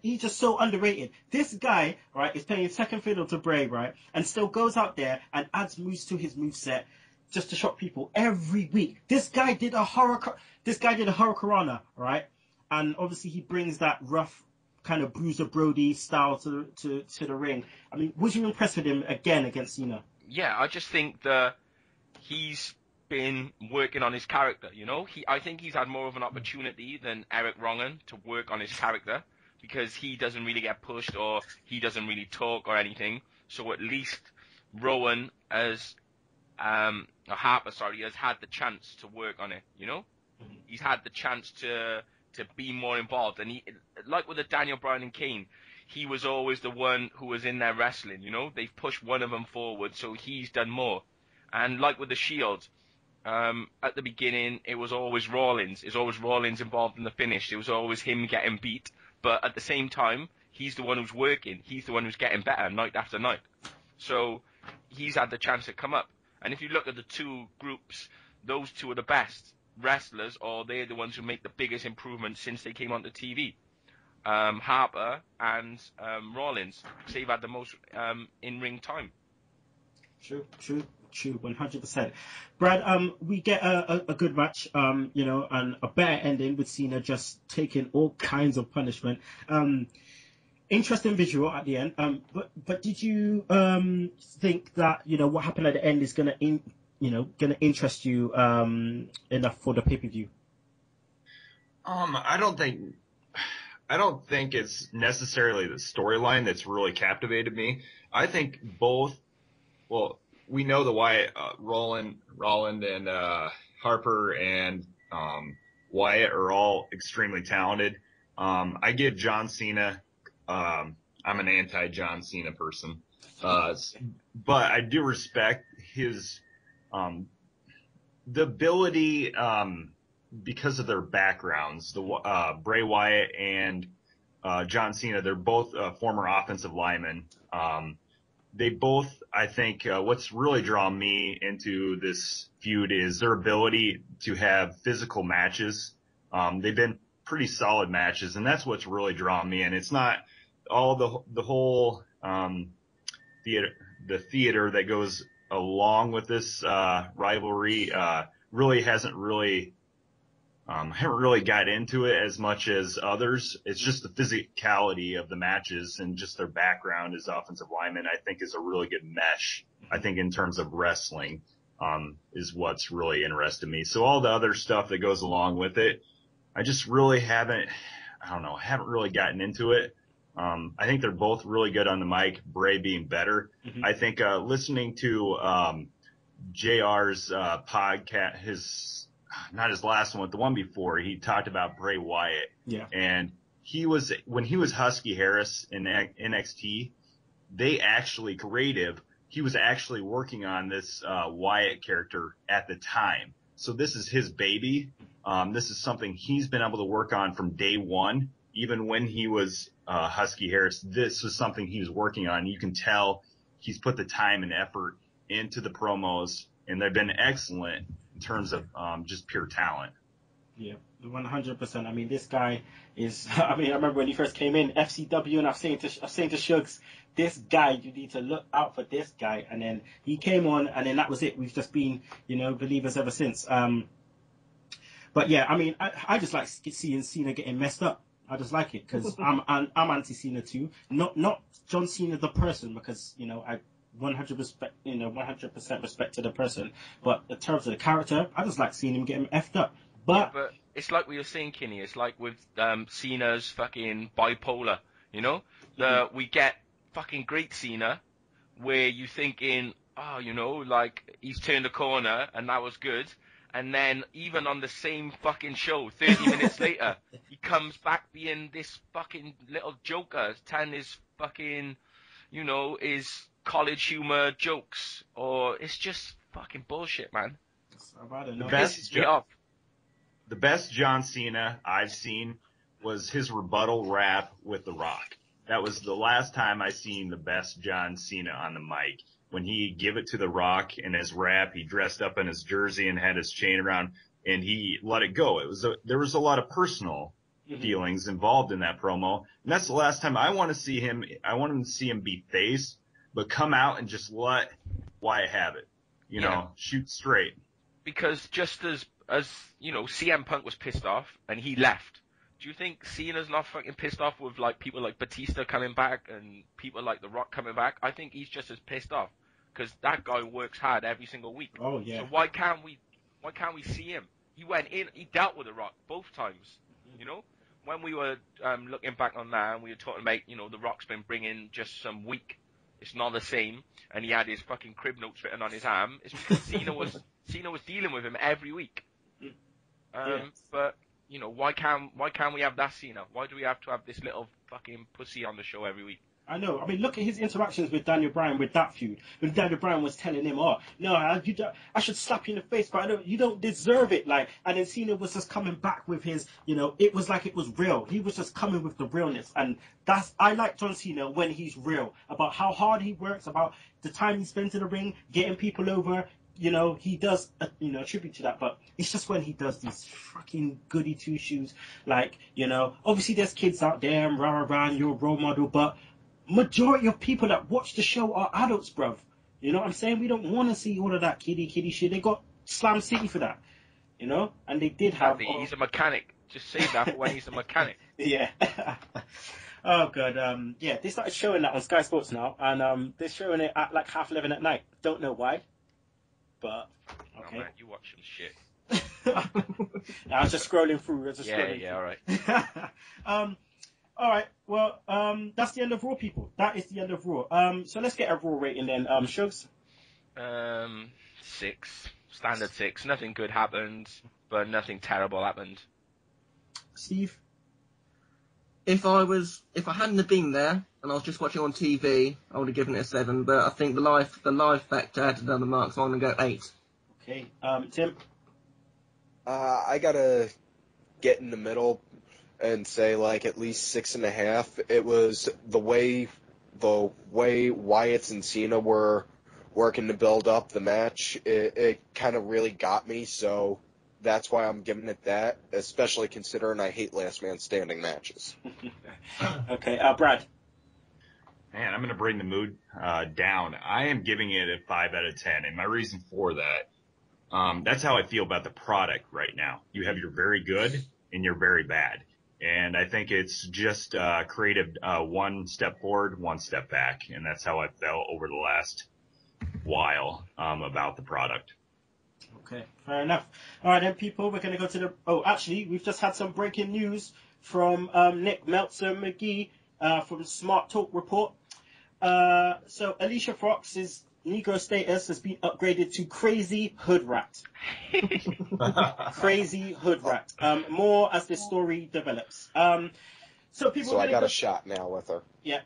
he's just so underrated. This guy, right, is playing second fiddle to Bray, right, and still goes out there and adds moves to his moveset just to shock people every week. This guy did a Hurricanrana, right, and obviously he brings that rough kind of Bruiser Brody style to the ring. I mean, was you impressed with him again against Cena?
Yeah, I just think that he's been working on his character, I think he's had more of an opportunity than Eric Rowan to work on his character because he doesn't really get pushed or he doesn't really talk or anything. So at least Rowan Harper has had the chance to work on it, Mm-hmm. He's had the chance to be more involved. And he, like with the Daniel Bryan and Kane, he was always the one who was in there wrestling, They've pushed one of them forward, so he's done more. And like with the Shield, at the beginning, it was always Rollins. It's always Rollins involved in the finish. It was always him getting beat. But at the same time, he's the one who's working. He's the one who's getting better night after night. So he's had the chance to come up. And if you look at the two groups, those two are the best wrestlers, or they're the ones who make the biggest improvement since they came onto TV. Harper and Rollins, because they've had the most in-ring time.
True, 100%. Brad, we get a good match, and a better ending with Cena just taking all kinds of punishment. Interesting visual at the end. But did you think that what happened at the end is gonna interest you enough for the pay-per-view?
I don't think it's necessarily the storyline that's really captivated me. I think both. Well, we know the Wyatt, Roland and Harper and Wyatt are all extremely talented. I give John Cena. I'm an anti-John Cena person, but I do respect his the ability because of their backgrounds. The Bray Wyatt and John Cena, they're both former offensive linemen. They both, I think, what's really drawn me into this feud is their ability to have physical matches They've been pretty solid matches, and that's what's really drawn me in. It's not all the whole theater that goes along with this rivalry. Really haven't really got into it as much as others. It's just the physicality of the matches and just their background as offensive linemen, I think, is a really good mesh. I think in terms of wrestling, is what's really interested me. So all the other stuff that goes along with it, I just really haven't really gotten into it. I think they're both really good on the mic, Bray being better. Mm-hmm. I think listening to JR's podcast, not his last one, but the one before, he talked about Bray Wyatt.
Yeah.
And when he was Husky Harris in NXT, he was actually working on this Wyatt character at the time. So this is his baby. This is something he's been able to work on from day one. Even when he was Husky Harris, this was something he was working on. You can tell he's put the time and effort into the promos, and they've been excellent in terms of just pure talent.
Yeah, 100%. I mean, this guy is. I remember when he first came in FCW, and I'm saying to Shugs, this guy, you need to look out for this guy. And then he came on, and then that was it. We've just been, believers ever since. But yeah, I mean, I just like seeing Cena getting messed up. I just like it because I'm anti-Cena too. Not John Cena the person, because I 100% respect to the person, but in terms of the character, I just like seeing him getting effed up. But
it's like we were saying, Kinny. It's like with Cena's fucking bipolar. We get fucking great Cena, where you thinking, like he's turned a corner and that was good. And then even on the same fucking show, 30 minutes later, he comes back being this fucking little joker, telling his fucking, his college humor jokes. Or it's just fucking bullshit, man.
I don't know.
The best John Cena I've seen was his rebuttal rap with The Rock. That was the last time I seen the best John Cena on the mic. When he gave it to The Rock in his rap, he dressed up in his jersey and had his chain around, and he let it go. There was a lot of personal feelings involved in that promo, and that's the last time I want to see him. I want him to see him be face, but come out and just let Wyatt have it. Shoot straight.
Because just as CM Punk was pissed off and he left. Do you think Cena's not fucking pissed off with like people like Batista coming back and people like The Rock coming back? I think he's just as pissed off because that guy works hard every single week.
Oh yeah.
So why can't we see him? He went in, he dealt with The Rock both times. When we were looking back on that, and we were talking about The Rock's been bringing just some week. It's not the same, and he had his fucking crib notes written on his arm. It's because Cena was dealing with him every week. But why can't we have that Cena? Why do we have to have this little fucking pussy on the show every week?
I know. I mean, look at his interactions with Daniel Bryan with that feud. When Daniel Bryan was telling him, I should slap you in the face, but you don't deserve it. And then Cena was just coming back with his, it was like it was real. He was just coming with the realness. And I like John Cena when he's real, about how hard he works, about the time he spends in the ring, getting people over. He does, a tribute to that, but it's just when he does these fucking goody two-shoes, obviously there's kids out there and rah, you're a role model, but majority of people that watch the show are adults, bruv. You know what I'm saying? We don't want to see all of that kiddie shit. They got Slam City for that, and they did have...
He's a mechanic. Just say that for when he's a mechanic.
Yeah. Oh, God. They started showing that on Sky Sports now, and they're showing it at 11:30 at night. Don't know why. But okay.
Oh, man, you watch some shit.
I was just scrolling through.
All right.
All right. Well, that's the end of Raw, people. That is the end of Raw. So let's get a Raw rating then. Shugs?
6. Standard 6. Nothing good happened, but nothing terrible happened.
Steve?
If I hadn't have been there and I was just watching on TV, I would have given it a 7. But I think the live factor added on the mark, so I'm gonna go 8.
Okay. Tim?
I gotta get in the middle and say at least 6.5. It was the way Wyatt and Cena were working to build up the match. It kind of really got me. So that's why I'm giving it that, especially considering I hate last man standing matches.
Okay, Brad.
Man, I'm going to bring the mood down. I am giving it a 5 out of 10, and my reason for that, that's how I feel about the product right now. You have your very good and your very bad. And I think it's just creative one step forward, one step back. And that's how I felt over the last while about the product.
Okay, fair enough. All right, then, people, we're going to go to the... Oh, actually, we've just had some breaking news from Nick Meltzer McGee from Smart Talk Report. So Alicia Fox's Negro status has been upgraded to Crazy Hood Rat. Crazy Hood Rat. More as this story develops. So people.
So I got a shot now with her.
Yeah.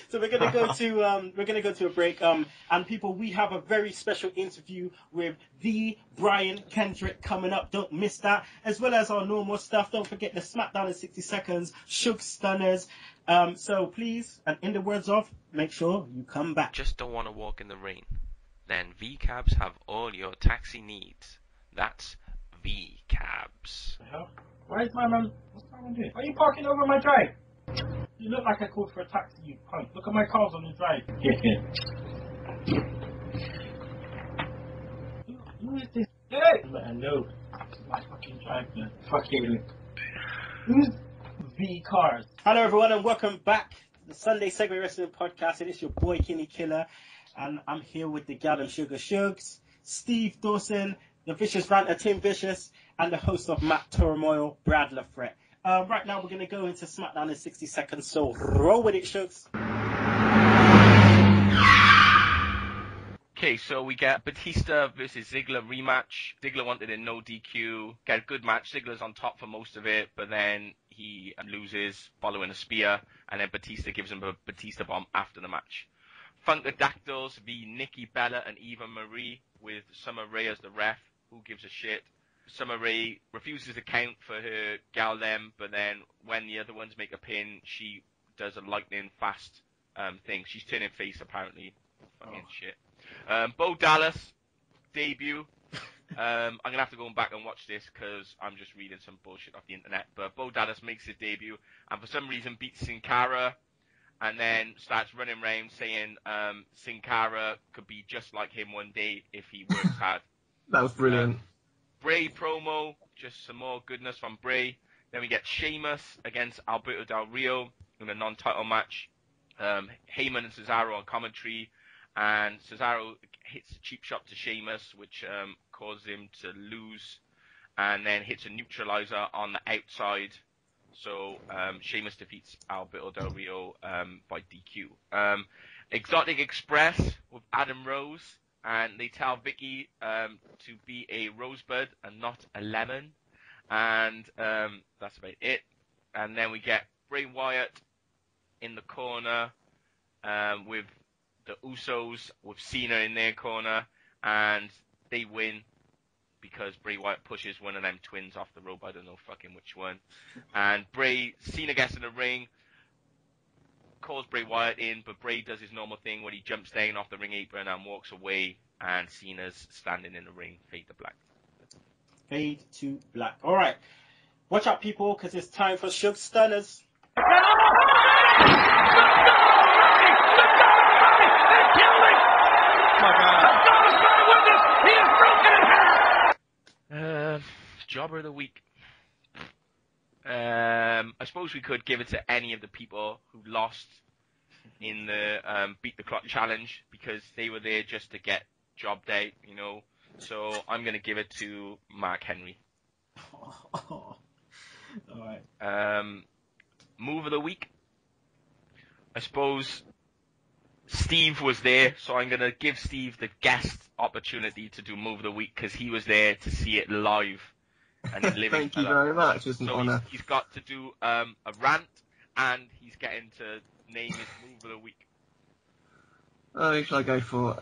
So we're gonna go to a break. And people, we have a very special interview with the Brian Kendrick coming up. Don't miss that. As well as our normal stuff. Don't forget the Smackdown in 60 seconds, Sugs Stunners. So please, and in the words of, make sure you come back.
Just don't want to walk in the rain? Then V-Cabs have all your taxi needs. That's V-Cabs.
Why is my man? What's my man doing? Why are you parking over my drive? You look like I called for a taxi, you punk. Look at my cars on the drive. Who is this? Hey! Let her know. It's my fucking drive, man. Fucking. Who's V Cars? Hello, everyone, and welcome back to the Sunday Segue Wrestling Podcast. And it's your boy, Kinny Killa. And I'm here with the gal of Sugar Shugs, Steve Dawson, the Vicious Ranter, Tim Vicious, and the host of Matt Turmoil, Brad Lafratte. Right now, we're going to go into SmackDown in 60 seconds, so roll with it, Shugs.
Okay, so we get Batista versus Ziggler rematch. Ziggler wanted a no DQ, get a good match. Ziggler's on top for most of it, but then he loses following a spear, and then Batista gives him a Batista bomb after the match. Funkadactyls v Nikki Bella and Eva Marie with Summer Rae as the ref. Who gives a shit? Summer Rae refuses to count for her gal them, but then when the other ones make a pin, she does a lightning fast thing. She's turning face apparently. Fucking shit. Bo Dallas debut. I'm gonna have to go back and watch this because I'm just reading some bullshit off the internet. But Bo Dallas makes his debut and for some reason beats Sin Cara. And then starts running around saying Sin Cara could be just like him one day if he works hard.
That was brilliant.
Bray promo, just some more goodness from Bray. Then we get Sheamus against Alberto Del Rio in a non-title match. Heyman and Cesaro on commentary. And Cesaro hits a cheap shot to Sheamus, which causes him to lose. And then hits a neutralizer on the outside. So Sheamus defeats Alberto Del Rio by DQ. Exotic Express with Adam Rose, and they tell Vicky to be a rosebud and not a lemon, and that's about it. And then we get Bray Wyatt in the corner with the Usos with Cena in their corner, and they win. Because Bray Wyatt pushes one of them twins off the rope. I don't know fucking which one. And Cena gets in the ring, calls Bray Wyatt in, but Bray does his normal thing where he jumps down off the ring apron and walks away, and Cena's standing in the ring. Fade to black.
Fade to black. All right. Watch out, people, because it's time for Sugs Stunners.
Jobber of the week. I suppose we could give it to any of the people who lost in the Beat the Clock challenge because they were there just to get jobbed out, you know. So I'm going to give it to Mark Henry.
All right.
Move of the week. I suppose Steve was there, so I'm going to give Steve the guest opportunity to do Move of the Week because he was there to see it live. And
Thank you very much. It's an honour.
He's got to do a rant, and he's getting to name his Move of the Week.
Oh, who shall I go for?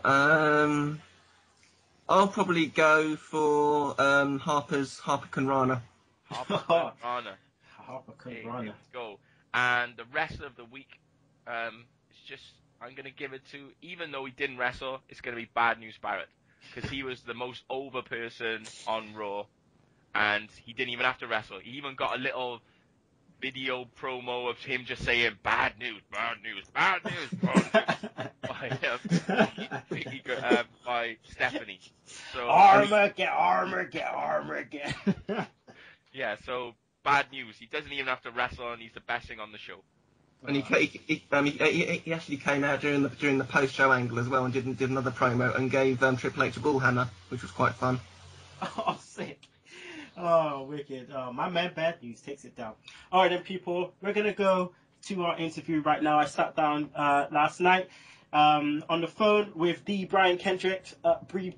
I'll probably go for Harper Conrana.
Harper Conrana.
Harper
Okay,
Conrana.
let's go. And the rest of the week, it's just, I'm going to give it to, even though he didn't wrestle, it's going to be Bad News Barrett. Because he was the most over person on Raw. and he didn't even have to wrestle. He even got a little video promo of him just saying bad news, bad news, bad news, bad news by Stephanie. So
armor, get armor.
yeah, so bad news. He doesn't even have to wrestle, and he's the best thing on the show.
And he actually came out during the post-show angle as well and did another promo and gave Triple H a bull hammer, which was quite fun.
Oh, sick. Oh, wicked. My man Bad News takes it down. All right, then, people. We're going to go to our interview right now. I sat down last night on the phone with the Brian Kendrick. Really,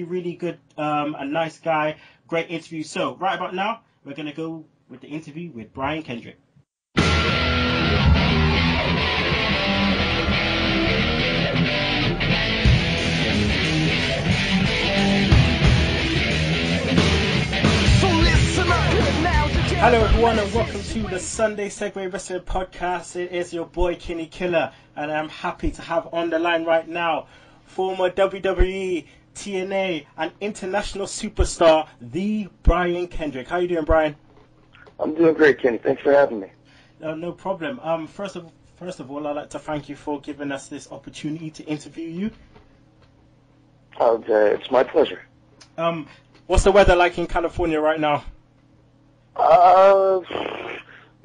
really good, a nice guy. Great interview. So, right about now, we're going to go with the interview with Brian Kendrick. Hello everyone and welcome to the Sunday Segue Wrestling Podcast. It is your boy Kinny Killa and I'm happy to have on the line right now former WWE, TNA and international superstar, the Brian Kendrick. How you doing, Brian?
I'm doing great, Kenny. Thanks for having me.
No problem. First of all, I'd like to thank you for giving us this opportunity to interview you.
It's my pleasure.
What's the weather like in California right now?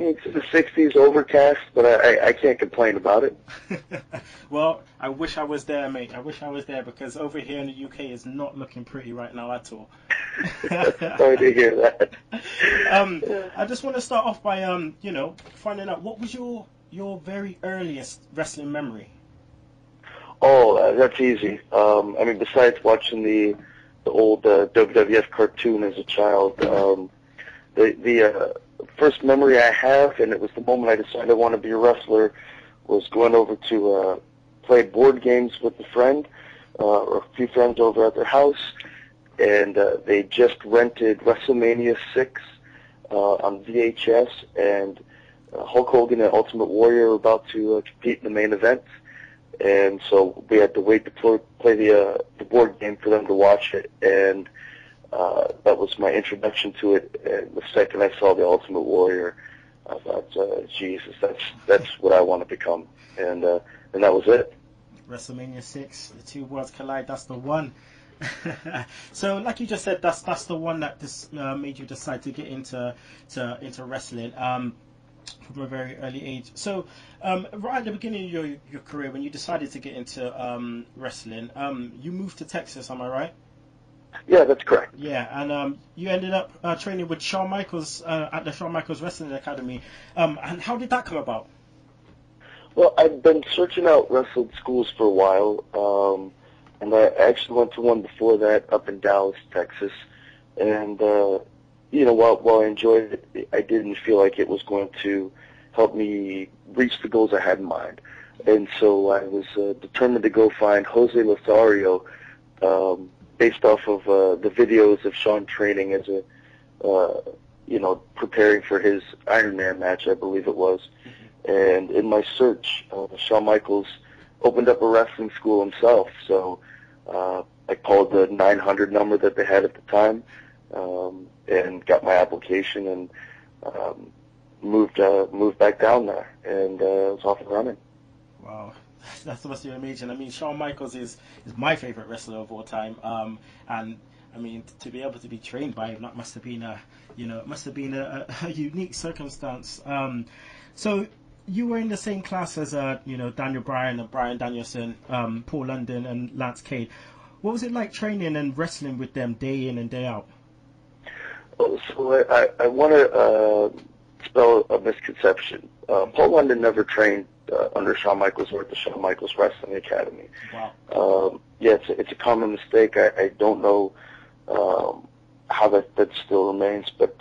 It's in the 60s, overcast, but I can't complain about it.
Well, I wish I was there, mate. I wish I was there because over here in the UK is not looking pretty right now at all.
Sorry to hear that.
I just want to start off by, finding out what was your very earliest wrestling memory?
Oh, that's easy. Besides watching the old WWF cartoon as a child, the first memory I have, and it was the moment I decided I wanted to be a wrestler, was going over to play board games with a friend, or a few friends over at their house, and they just rented WrestleMania 6 on VHS, and Hulk Hogan and Ultimate Warrior were about to compete in the main event, and so we had to wait to play the board game for them to watch it, and that was my introduction to it. And the second I saw the Ultimate Warrior, I thought, Jesus, that's what I want to become, and that was it.
WrestleMania 6, the two worlds collide. That's the one. So, like you just said, that's the one that made you decide to get into wrestling from a very early age. So, right at the beginning of your career, when you decided to get into wrestling, you moved to Texas. Am I right?
Yeah, that's correct.
Yeah, and you ended up training with Shawn Michaels at the Shawn Michaels Wrestling Academy. And how did that come about?
Well, I've been searching out wrestling schools for a while, and I actually went to one before that up in Dallas, Texas. And, while I enjoyed it, I didn't feel like it was going to help me reach the goals I had in mind. And so I was determined to go find Jose Lothario, based off of the videos of Shawn training as preparing for his Iron Man match, I believe it was. And in my search, Shawn Michaels opened up a wrestling school himself. So I called the 900 number that they had at the time and got my application and moved back down there. And it was off and running.
Wow. That's must be amazing. I mean, Shawn Michaels is my favorite wrestler of all time. And I mean, to be able to be trained by him, that must have been a unique circumstance. So you were in the same class as Daniel Bryan and Bryan Danielson, Paul London and Lance Cade. What was it like training and wrestling with them day in and day out?
So I want to spell a misconception. Paul London never trained under Shawn Michaels or at the Shawn Michaels Wrestling Academy.
Wow.
It's a common mistake. I don't know how that still remains, but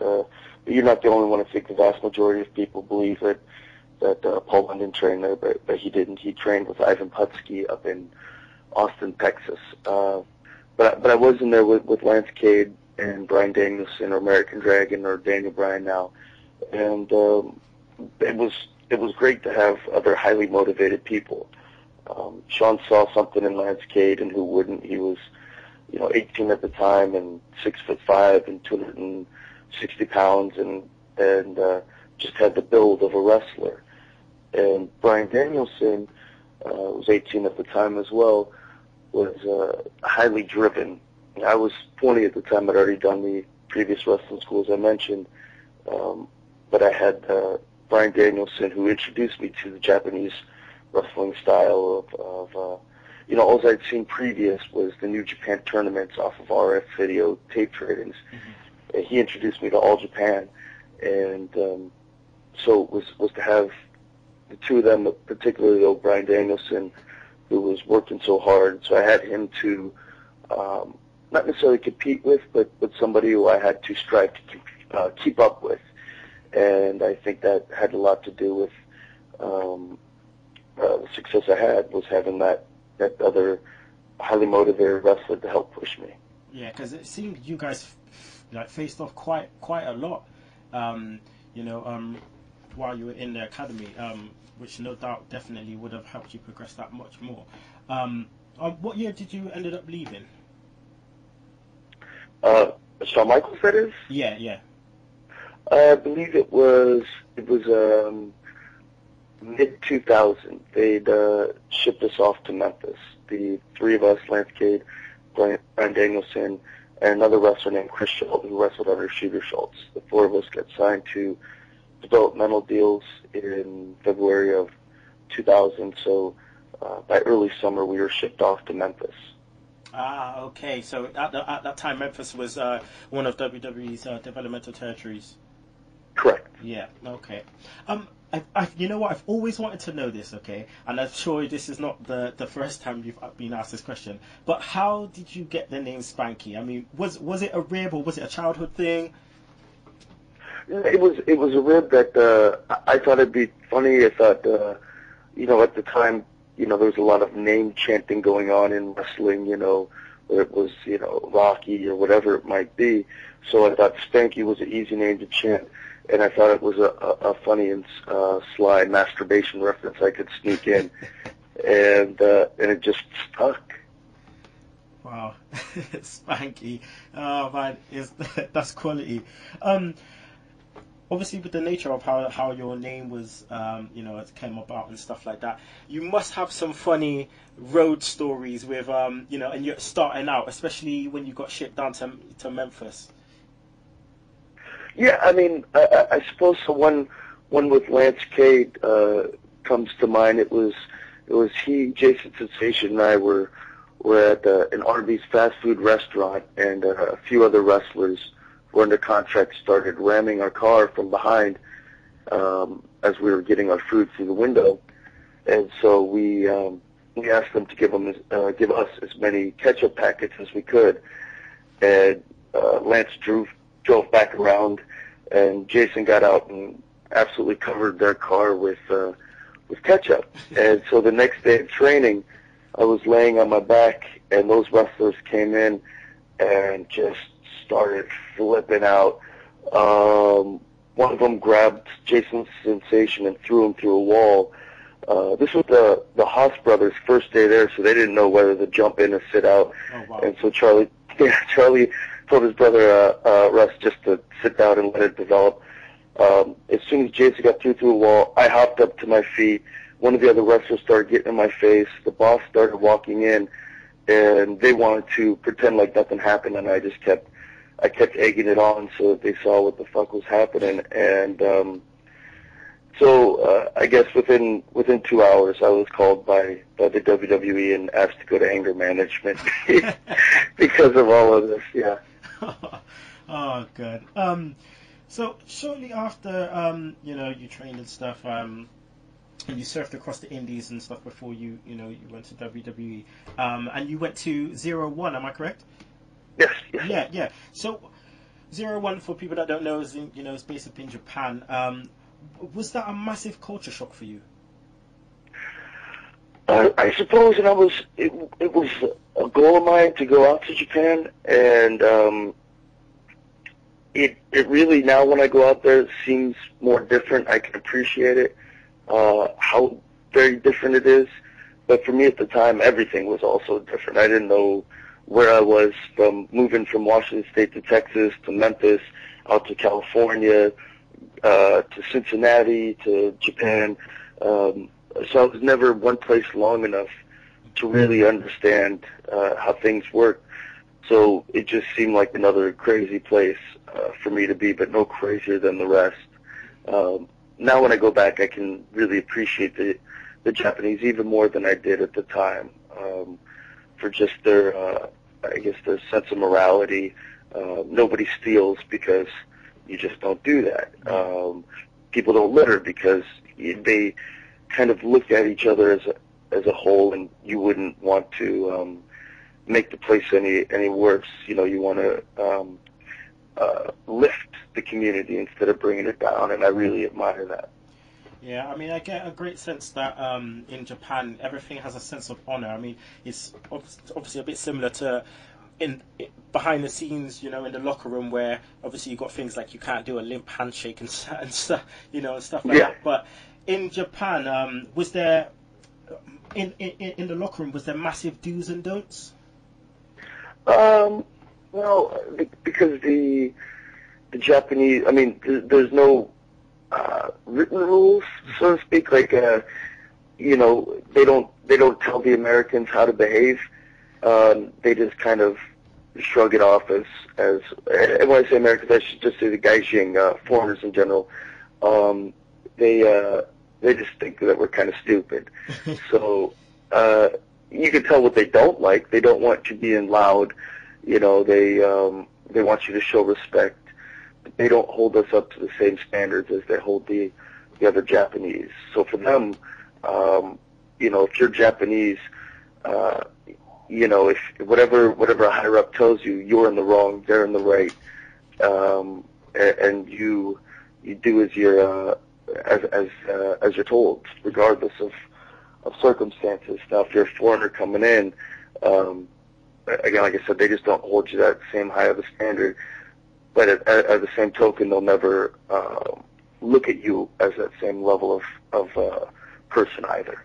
you're not the only one. I think the vast majority of people believe that Paul London trained there, but he didn't. He trained with Ivan Putski up in Austin, Texas. But I was in there with Lance Cade and Bryan Danielson, or American Dragon, or Daniel Bryan now, and it was great to have other highly motivated people. Shawn saw something in Lance Cade, and who wouldn't? He was 18 at the time and 6'5" and 260 pounds and just had the build of a wrestler. And Bryan Danielson, was 18 at the time as well, was highly driven. I was 20 at the time. I'd already done the previous wrestling school, as I mentioned. But I had Bryan Danielson, who introduced me to the Japanese wrestling style of all I'd seen previous was the New Japan tournaments off of RF video tape tradings. Mm-hmm. He introduced me to All Japan, and so it was to have the two of them, particularly Bryan Danielson, who was working so hard. So I had him to not necessarily compete with, but somebody who I had to strive to keep up with. And I think that had a lot to do with the success I had, was having that other highly motivated wrestler to help push me.
Yeah, because it seemed you guys faced off quite a lot, while you were in the academy, which no doubt definitely would have helped you progress that much more. What year did you ended up leaving?
Shawn Michaels, that is?
Yeah.
I believe it was mid-2000. They'd shipped us off to Memphis. The three of us, Lance Cade, Bryan Danielson, and another wrestler named Chris Schultz, who wrestled under Shooter Schultz. The four of us got signed to developmental deals in February of 2000. So by early summer, we were shipped off to Memphis.
Ah, okay. So at that time, Memphis was one of WWE's developmental territories.
Correct.
Yeah. Okay. You know what? I've always wanted to know this. Okay, and I'm sure this is not the first time you've been asked this question. But how did you get the name Spanky? I mean, was it a rib or was it a childhood thing?
It was a rib that I thought it'd be funny. I thought at the time, there was a lot of name chanting going on in wrestling. Where it was Rocky or whatever it might be. So I thought Spanky was an easy name to chant. And I thought it was a funny and sly masturbation reference I could sneak in, and it just stuck.
Wow, Spanky! Oh man, that's quality. Obviously, with the nature of how your name was, it came about and stuff like that, you must have some funny road stories with, and you're starting out, especially when you got shipped down to Memphis.
Yeah, I mean, I suppose the one with Lance Cade comes to mind. It was he, Jason Sensation, and I were at an Arby's fast food restaurant, and a few other wrestlers who were under contract started ramming our car from behind as we were getting our food through the window, and so we asked them to give us as many ketchup packets as we could, and Lance drove back around, and Jason got out and absolutely covered their car with ketchup. And so the next day of training, I was laying on my back, and those wrestlers came in and just started flipping out. One of them grabbed Jason's Sensation and threw him through a wall. This was the Haas brothers' first day there, so they didn't know whether to jump in or sit out.
Oh, wow.
And so Charlie told his brother Russ just to sit down and let it develop. As soon as Jason got through a wall, I hopped up to my feet. One of the other wrestlers started getting in my face. The boss started walking in, and they wanted to pretend like nothing happened, and I kept egging it on so that they saw what the fuck was happening. And so I guess within 2 hours, I was called by the WWE and asked to go to anger management because of all of this. Yeah.
Oh, good. So shortly after, you trained and stuff, and you surfed across the Indies and stuff before you went to WWE, and you went to 01. Am I correct?
Yes.
Yeah. So 01, for people that don't know, is it's based up in Japan. Was that a massive culture shock for you?
I suppose, and it was a goal of mine to go out to Japan, and it really, now when I go out there, it seems more different. I can appreciate it, how very different it is. But for me at the time, everything was also different. I didn't know where I was from moving from Washington State to Texas to Memphis, out to California, to Cincinnati, to Japan. So I was never one place long enough to really understand how things work. So it just seemed like another crazy place for me to be, but no crazier than the rest. Now when I go back, I can really appreciate the Japanese even more than I did at the time, for just their, I guess, their sense of morality. Nobody steals because you just don't do that. People don't litter because they kind of look at each other as a whole, and you wouldn't want to make the place any worse. You know, you want to lift the community instead of bringing it down, and I really admire that.
Yeah, I mean, I get a great sense that in Japan, everything has a sense of honor. I mean, it's obviously a bit similar to behind the scenes, you know, in the locker room, where obviously you've got things like you can't do a limp handshake and stuff, you know, and stuff like that. But in Japan, was there in the locker room, was there massive do's and don'ts?
Well, because the Japanese, I mean, there's no written rules, so to speak. Like, you know, they don't tell the Americans how to behave. They just kind of shrug it off as and when I say Americans, I should just say the Gaijin, foreigners in general. They just think that we're kind of stupid. So you can tell what they don't like. They don't want you being loud. You know, they want you to show respect. They don't hold us up to the same standards as they hold the other Japanese. So for them, you know, if you're Japanese, you know, if whatever a higher up tells you, you're in the wrong, they're in the right, and you do as you're as you're told, regardless of circumstances. Now, if you're a foreigner coming in, again, like I said, they just don't hold you that same high of a standard. But at the same token, they'll never look at you as that same level of person either.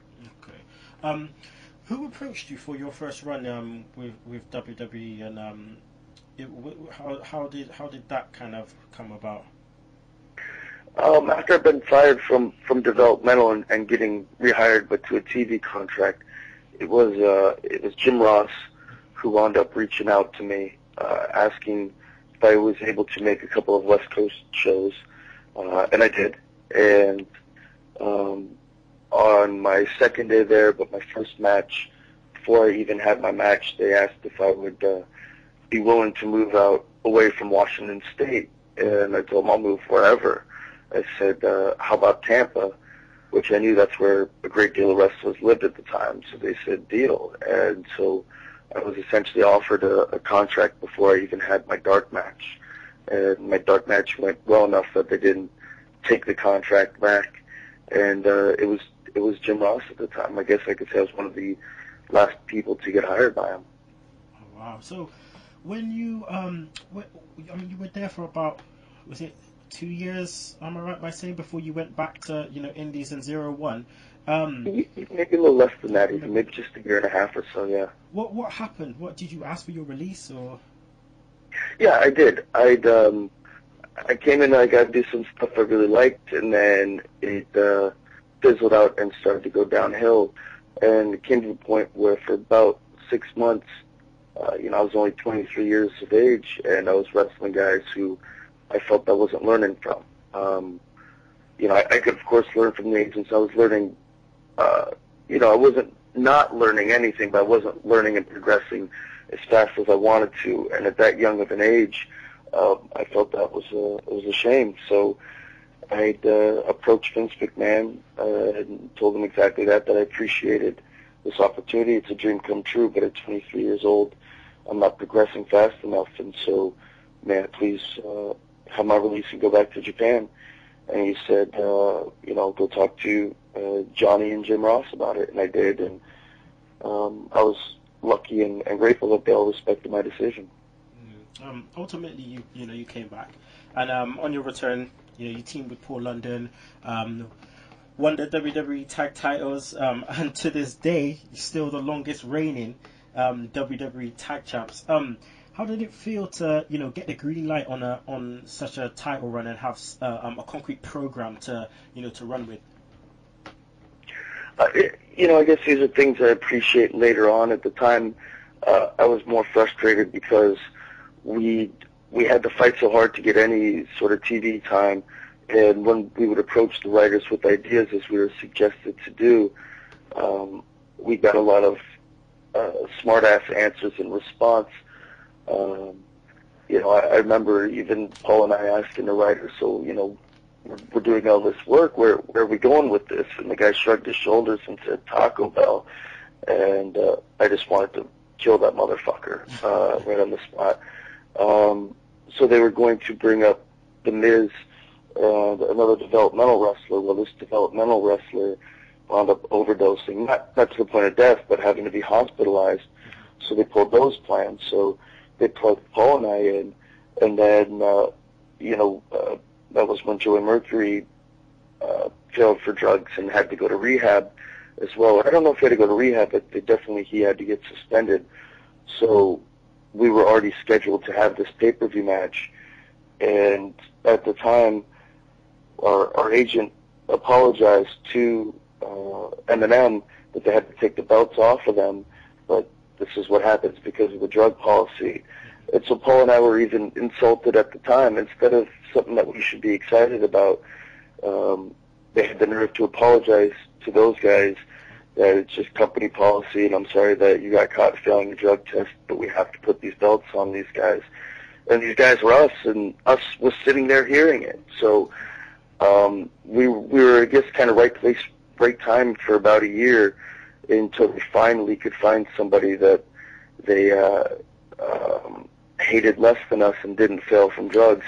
Okay. Who approached you for your first run with WWE, and how did that kind of come about?
After I've been fired from developmental and getting rehired, but to a TV contract, it was Jim Ross who wound up reaching out to me, asking if I was able to make a couple of West Coast shows, and I did. And on my second day there, but my first match, before I even had my match, they asked if I would be willing to move out away from Washington State, and I told them I'll move wherever. I said, how about Tampa, which I knew that's where a great deal of wrestlers lived at the time. So they said, deal. And so I was essentially offered a contract before I even had my dark match. And my dark match went well enough that they didn't take the contract back. And it was Jim Ross at the time. I guess I could say I was one of the last people to get hired by him.
Oh, wow. So when you, I mean, you were there for about, was it 2 years, am I right by saying, before you went back to, you know, Indies and 0-1?
Maybe a little less than that, even maybe just a year and a half or so, yeah.
What happened? What did you ask for your release, or?
Yeah, I did. I came in, I got to do some stuff I really liked, and then it fizzled out and started to go downhill, and it came to the point where for about 6 months, you know, I was only 23 years of age, and I was wrestling guys who I felt I wasn't learning from. You know, I could, of course, learn from the agents. I was learning, you know, I wasn't not learning anything, but I wasn't learning and progressing as fast as I wanted to. And at that young of an age, I felt that was a shame. So I approached Vince McMahon and told him exactly that I appreciated this opportunity. It's a dream come true, but at 23 years old, I'm not progressing fast enough. And so, man, please have my release and go back to Japan. And he said, you know, go talk to Johnny and Jim Ross about it. And I did. And I was lucky and grateful that they all respected my decision.
Ultimately, you came back. And on your return, you know, you teamed with Paul London, won the WWE tag titles, and to this day, you're still the longest reigning WWE Tag Champs. How did it feel to, get the green light on such a title run and have a concrete program to run with?
I guess these are things I appreciate later on. At the time, I was more frustrated because we had to fight so hard to get any sort of TV time, and when we would approach the writers with ideas, as we were suggested to do, we got a lot of smart-ass answers in response. I remember even Paul and I asking the writer, so, we're doing all this work, where are we going with this? And the guy shrugged his shoulders and said Taco Bell, and I just wanted to kill that motherfucker right on the spot. So they were going to bring up The Miz and another developmental wrestler. Well, this developmental wrestler wound up overdosing, not to the point of death, but having to be hospitalized. So they pulled those plans. So they plugged Paul and I in, and then, that was when Joey Mercury failed for drugs and had to go to rehab as well. I don't know if he had to go to rehab, but he had to get suspended. So we were already scheduled to have this pay-per-view match, and at the time, our agent apologized to M&M that they had to take the belts off of them, but this is what happens because of the drug policy. And so Paul and I were even insulted at the time. Instead of something that we should be excited about, they had the nerve to apologize to those guys that it's just company policy, and I'm sorry that you got caught failing a drug test, but we have to put these belts on these guys. And these guys were us, and us was sitting there hearing it. So we were, I guess, kind of right place, right time for about a year until we finally could find somebody that they hated less than us and didn't fail from drugs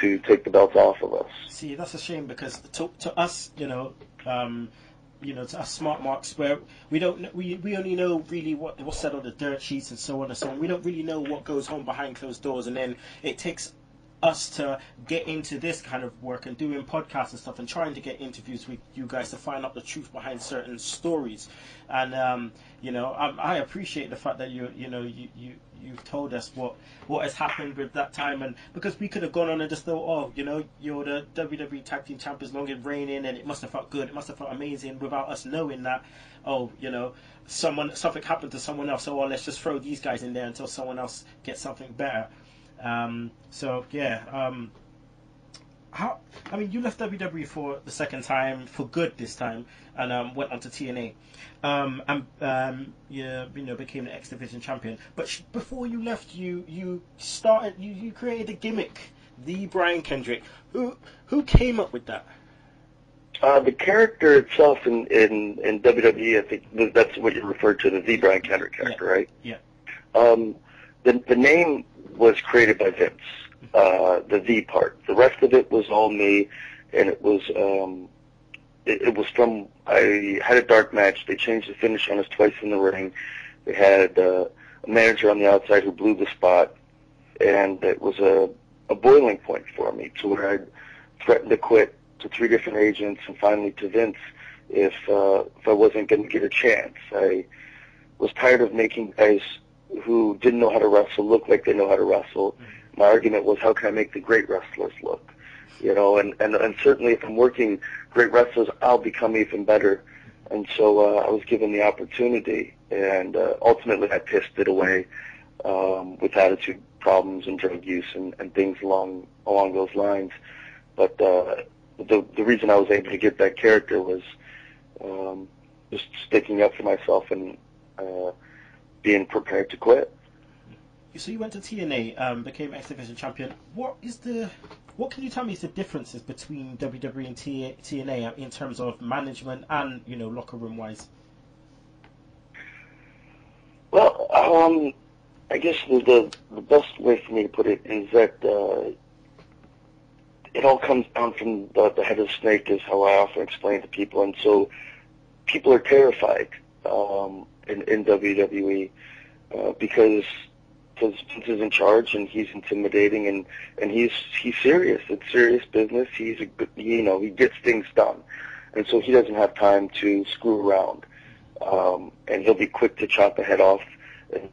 to take the belts off of us.
See, that's a shame because to us, to us smart marks, where we only know really what's said on the dirt sheets and so on and so on. We don't really know what goes on behind closed doors, and then it takes us to get into this kind of work and doing podcasts and stuff and trying to get interviews with you guys to find out the truth behind certain stories. And I appreciate the fact that you've told us what has happened with that time, and because we could have gone on and just thought, you're the WWE Tag Team Champions, long and reigning, and it must have felt good, it must have felt amazing, without us knowing that something happened to someone else, so let's just throw these guys in there until someone else gets something better. You left WWE for the second time, for good this time, and went on to TNA, became the X Division champion. But before you left, you created a gimmick, the Brian Kendrick. Who came up with that?
The character itself in WWE, I think that's what you referred to, the Brian Kendrick character, right?
Yeah.
The name was created by Vince, the V part. The rest of it was all me, and it was from, I had a dark match. They changed the finish on us twice in the ring. They had a manager on the outside who blew the spot, and it was a boiling point for me to where I'd threatened to quit to 3 different agents and finally to Vince if I wasn't going to get a chance. I was tired of making guys who didn't know how to wrestle look like they know how to wrestle. My argument was, how can I make the great wrestlers look? And certainly if I'm working great wrestlers, I'll become even better. And so I was given the opportunity, and ultimately I pissed it away with attitude problems and drug use and things along those lines. But the reason I was able to get that character was just sticking up for myself and being prepared to quit.
So you went to TNA, became X Division champion. What can you tell me is the differences between WWE and TNA in terms of management and locker room wise?
Well, I guess the best way for me to put it is that it all comes down from the head of the snake, is how I often explain to people, and so people are terrified in WWE because Vince is in charge and he's intimidating and he's serious. It's serious business. He's he gets things done, and so he doesn't have time to screw around. And he'll be quick to chop a head off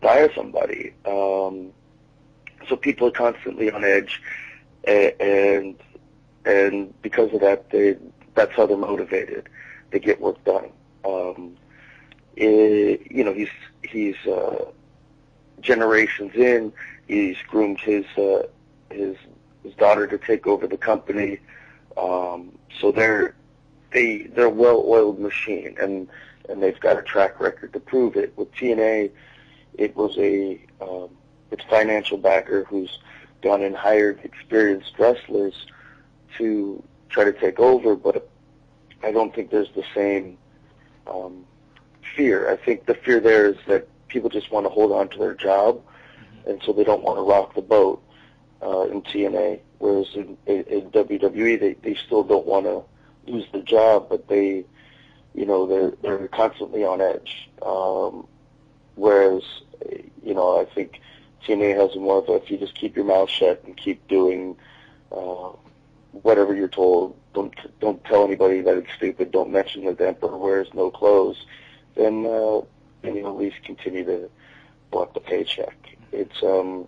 dire somebody. So people are constantly on edge, and because of that, that's how they're motivated. They get work done. He's generations in. He's groomed his daughter to take over the company. So they're a well-oiled machine, and they've got a track record to prove it. With TNA, it was its financial backer who's gone and hired experienced wrestlers to try to take over, but I don't think there's the same fear. I think the fear there is that people just want to hold on to their job, and so they don't want to rock the boat in TNA, whereas in WWE, they still don't want to lose their job, but they're constantly on edge. Whereas, I think TNA has more of a, if you just keep your mouth shut and keep doing whatever you're told, don't tell anybody that it's stupid, don't mention that the Emperor wears no clothes, then at least continue to block the paycheck. It's to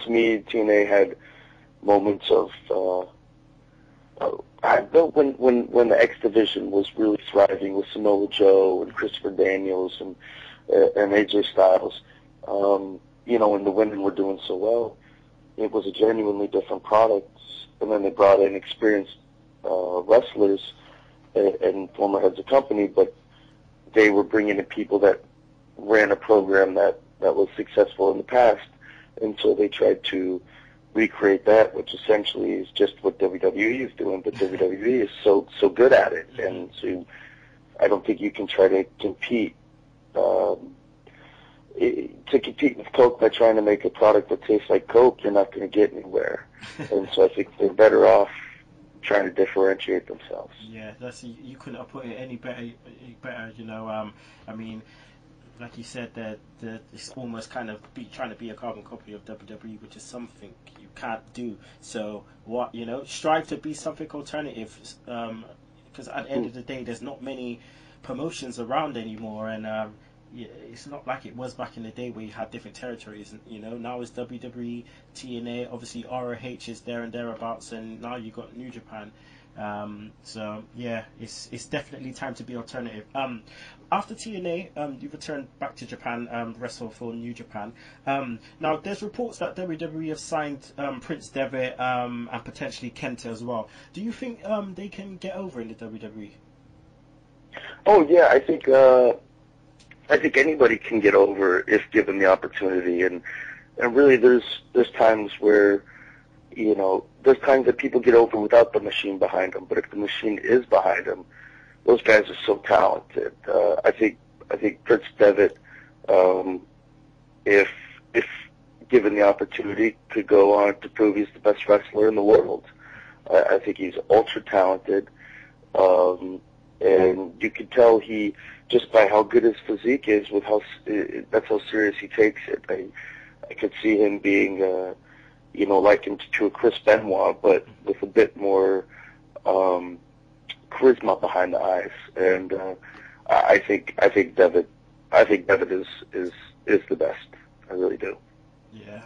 me, TNA had moments of when the X Division was really thriving with Samoa Joe and Christopher Daniels and AJ Styles. When the women were doing so well, it was a genuinely different product. And then they brought in experienced wrestlers and former heads of company, but they were bringing in people that ran a program that was successful in the past. And so they tried to recreate that, which essentially is just what WWE is doing, but WWE is so good at it. And so I don't think you can try to compete with Coke by trying to make a product that tastes like Coke. You're not going to get anywhere. And so I think they're better off trying to differentiate themselves.
Yeah, you couldn't have put it any better. Like you said, that it's almost kind of trying to be a carbon copy of WWE, which is something you can't do. So strive to be something alternative, because at the end of the day, there's not many promotions around anymore, and it's not like it was back in the day where you had different territories. Now it's WWE, TNA, obviously ROH is there and thereabouts, and now you got New Japan. It's definitely time to be alternative. After TNA, you returned back to Japan, wrestle for New Japan. Now there's reports that WWE have signed Prince Devitt and potentially Kenta as well. Do you think they can get over in the WWE?
Oh yeah, I think anybody can get over if given the opportunity, and really there's times where there's times that people get over without the machine behind them, but if the machine is behind them, those guys are so talented. I think Prince Devitt, if given the opportunity, could go on to prove he's the best wrestler in the world. I think he's ultra talented, and you can tell just by how good his physique is, that's how serious he takes it. I could see him being likened to a Chris Benoit, but with a bit more charisma behind the eyes. And I think Devitt is the best. I really do.
Yeah.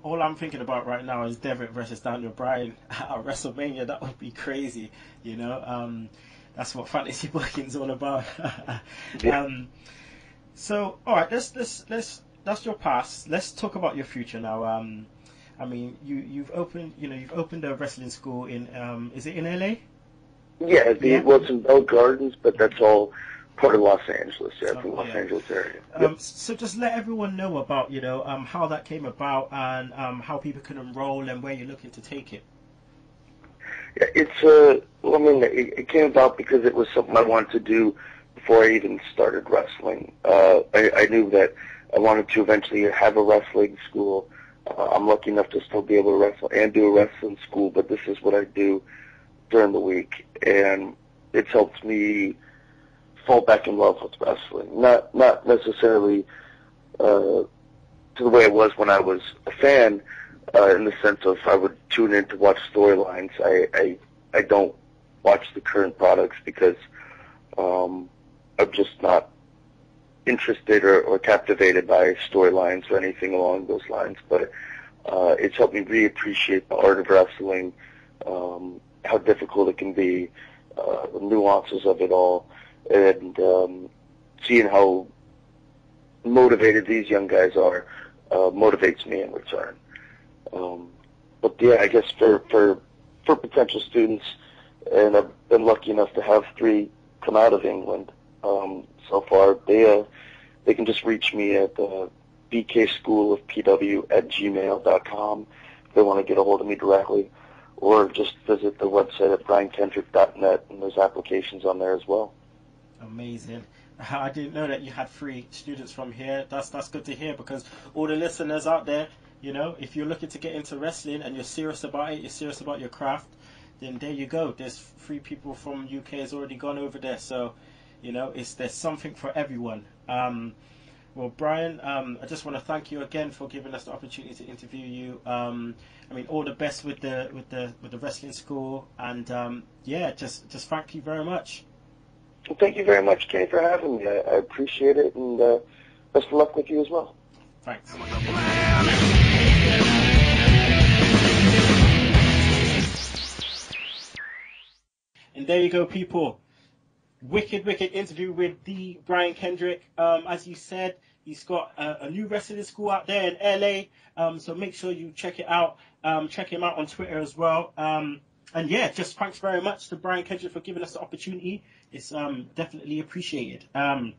All I'm thinking about right now is Devitt versus Daniel Bryan at WrestleMania. That would be crazy. That's what fantasy booking's all about.
Yeah.
So all right, let's that's your past. Let's talk about your future now. You've opened a wrestling school in is it in LA?
Yeah, it's in Bell Gardens, but that's all part of Los Angeles. Yeah, it's in Los Angeles area. Yep.
So just let everyone know about how that came about and how people can enroll and where you're looking to take it.
Yeah, it came about because it was something I wanted to do before I even started wrestling. I knew that I wanted to eventually have a wrestling school. I'm lucky enough to still be able to wrestle and do a wrestling school, but this is what I do during the week, and it's helped me fall back in love with wrestling. Not necessarily to the way it was when I was a fan, in the sense of I would tune in to watch storylines. I don't watch the current products because I'm just not interested or captivated by storylines or anything along those lines, but it's helped me really appreciate the art of wrestling, how difficult it can be, the nuances of it all, and seeing how motivated these young guys are motivates me in return. But yeah, I guess for potential students, and I've been lucky enough to have 3 come out of England so far, they can just reach me at bkschoolofpw@gmail.com if they want to get a hold of me directly, or just visit the website at briankendrick.net, and there's applications on there as well.
Amazing. I didn't know that you had 3 students from here. That's good to hear, because all the listeners out there, you know, if you're looking to get into wrestling and you're serious about it, you're serious about your craft, then there you go. There's 3 people from UK has already gone over there, so you know there's something for everyone. Well, Brian, I just want to thank you again for giving us the opportunity to interview you. I mean, all the best with the wrestling school, and yeah, just thank you very much.
Well, thank you very much, Kenny, for having me. I appreciate it, and best of luck with you as well.
Thanks. And there you go, people. Wicked interview with the Brian Kendrick. As you said, he's got a new wrestling school out there in LA. So make sure you check it out. Check him out on Twitter as well. And yeah, just thanks very much to Brian Kendrick for giving us the opportunity. It's definitely appreciated. All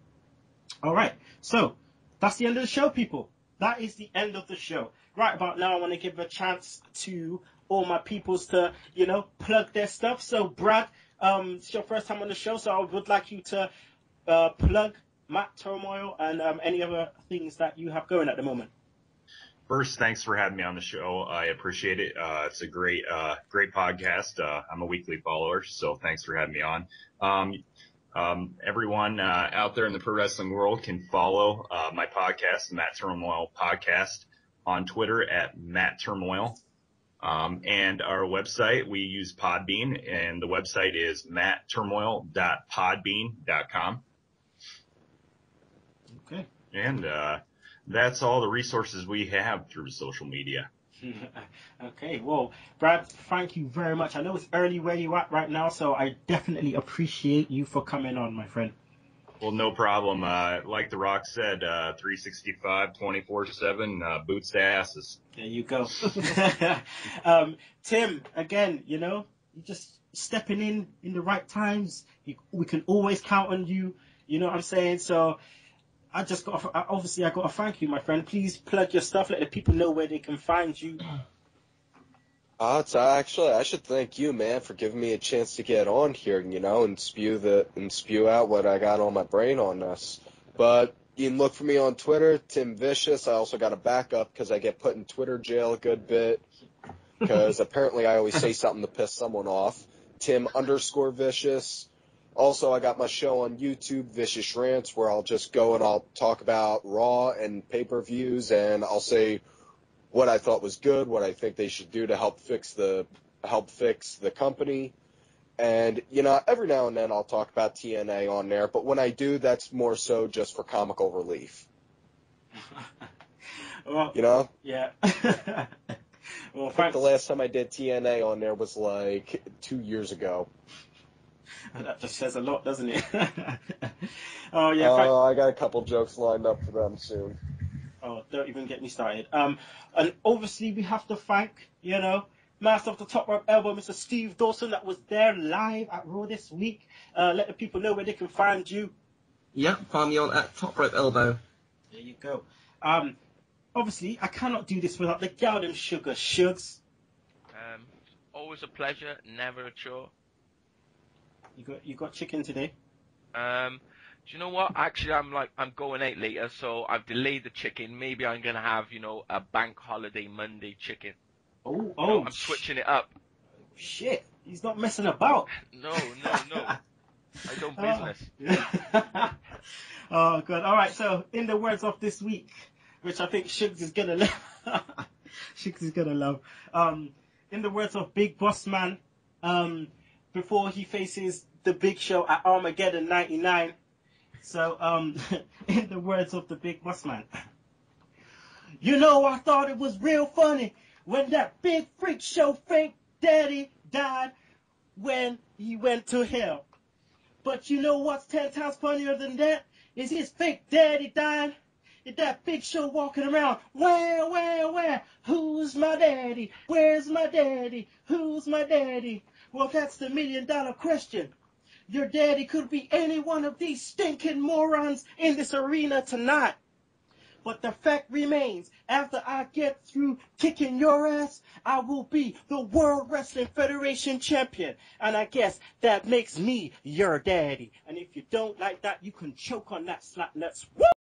right, so that's the end of the show, people. That is the end of the show. Right about now, I want to give a chance to all my peoples to, you know, plug their stuff. So, Brad, it's your first time on the show, so I would like you to plug Matt Turmoil and any other things that you have going at the moment.
First, thanks for having me on the show. I appreciate it. It's a great podcast. I'm a weekly follower, so thanks for having me on. Everyone out there in the pro wrestling world can follow my podcast, Matt Turmoil Podcast, on Twitter at Matt Turmoil. And our website, we use Podbean, and the website is mattturmoil.podbean.com.
Okay.
And that's all the resources we have through social media.
Okay, well, Brad, thank you very much. I know it's early where you're at right now, so I definitely appreciate you for coming on, my friend.
Well, no problem. Like The Rock said, 365, 24/7, boots to asses.
There you go. Tim, again, you know, you're just stepping in the right times. We can always count on you. You know what I'm saying? So I got to thank you, my friend. Please plug your stuff. Let the people know where they can find you.
Actually, I should thank you, man, for giving me a chance to get on here, you know, and spew out what I got on my brain on this. But you can look for me on Twitter, Tim Vicious. I also got a backup because I get put in Twitter jail a good bit because apparently I always say something to piss someone off. Tim_Vicious. Also, I got my show on YouTube, Vicious Rants, where I'll just go and I'll talk about Raw and pay-per-views, and I'll say what I thought was good, what I think they should do to help fix the company. And, you know, every now and then I'll talk about TNA on there, but when I do, that's more so just for comical relief.
Well,
you know?
Yeah. Well,
I think the last time I did TNA on there was like 2 years ago.
That just says a lot, doesn't it? Oh, yeah.
I got a couple jokes lined up for them soon.
Oh, don't even get me started. And obviously we have to thank, you know, master of the top rope elbow, Mr. Steve Dawson, that was there live at Raw this week. Let the people know where they can find you.
Yeah, find me on at Top Rope Elbow.
There you go. Obviously, I cannot do this without the Galdem Sugar Shugs.
Always a pleasure, never a chore.
You got chicken today?
Do you know what? Actually, I'm going out later, so I've delayed the chicken. Maybe I'm gonna have, you know, a bank holiday Monday chicken.
Oh,
I'm switching it up.
Shit, he's not messing about.
No. I don't business.
Oh, good. All right. So, in the words of this week, which I think Shugs is gonna love. Shugs is gonna love. In the words of Big Boss Man, before he faces the Big Show at Armageddon '99, So, in the words of the big boss man, you know, I thought it was real funny when that big freak show fake daddy died when he went to hell. But you know what's 10 times funnier than that? Is his fake daddy dying in that big show walking around. Where? Who's my daddy? Where's my daddy? Who's my daddy? Well, that's the $1 million question. Your daddy could be any one of these stinking morons in this arena tonight. But the fact remains, after I get through kicking your ass, I will be the World Wrestling Federation champion. And I guess that makes me your daddy. And if you don't like that, you can choke on that slap nuts. Woo!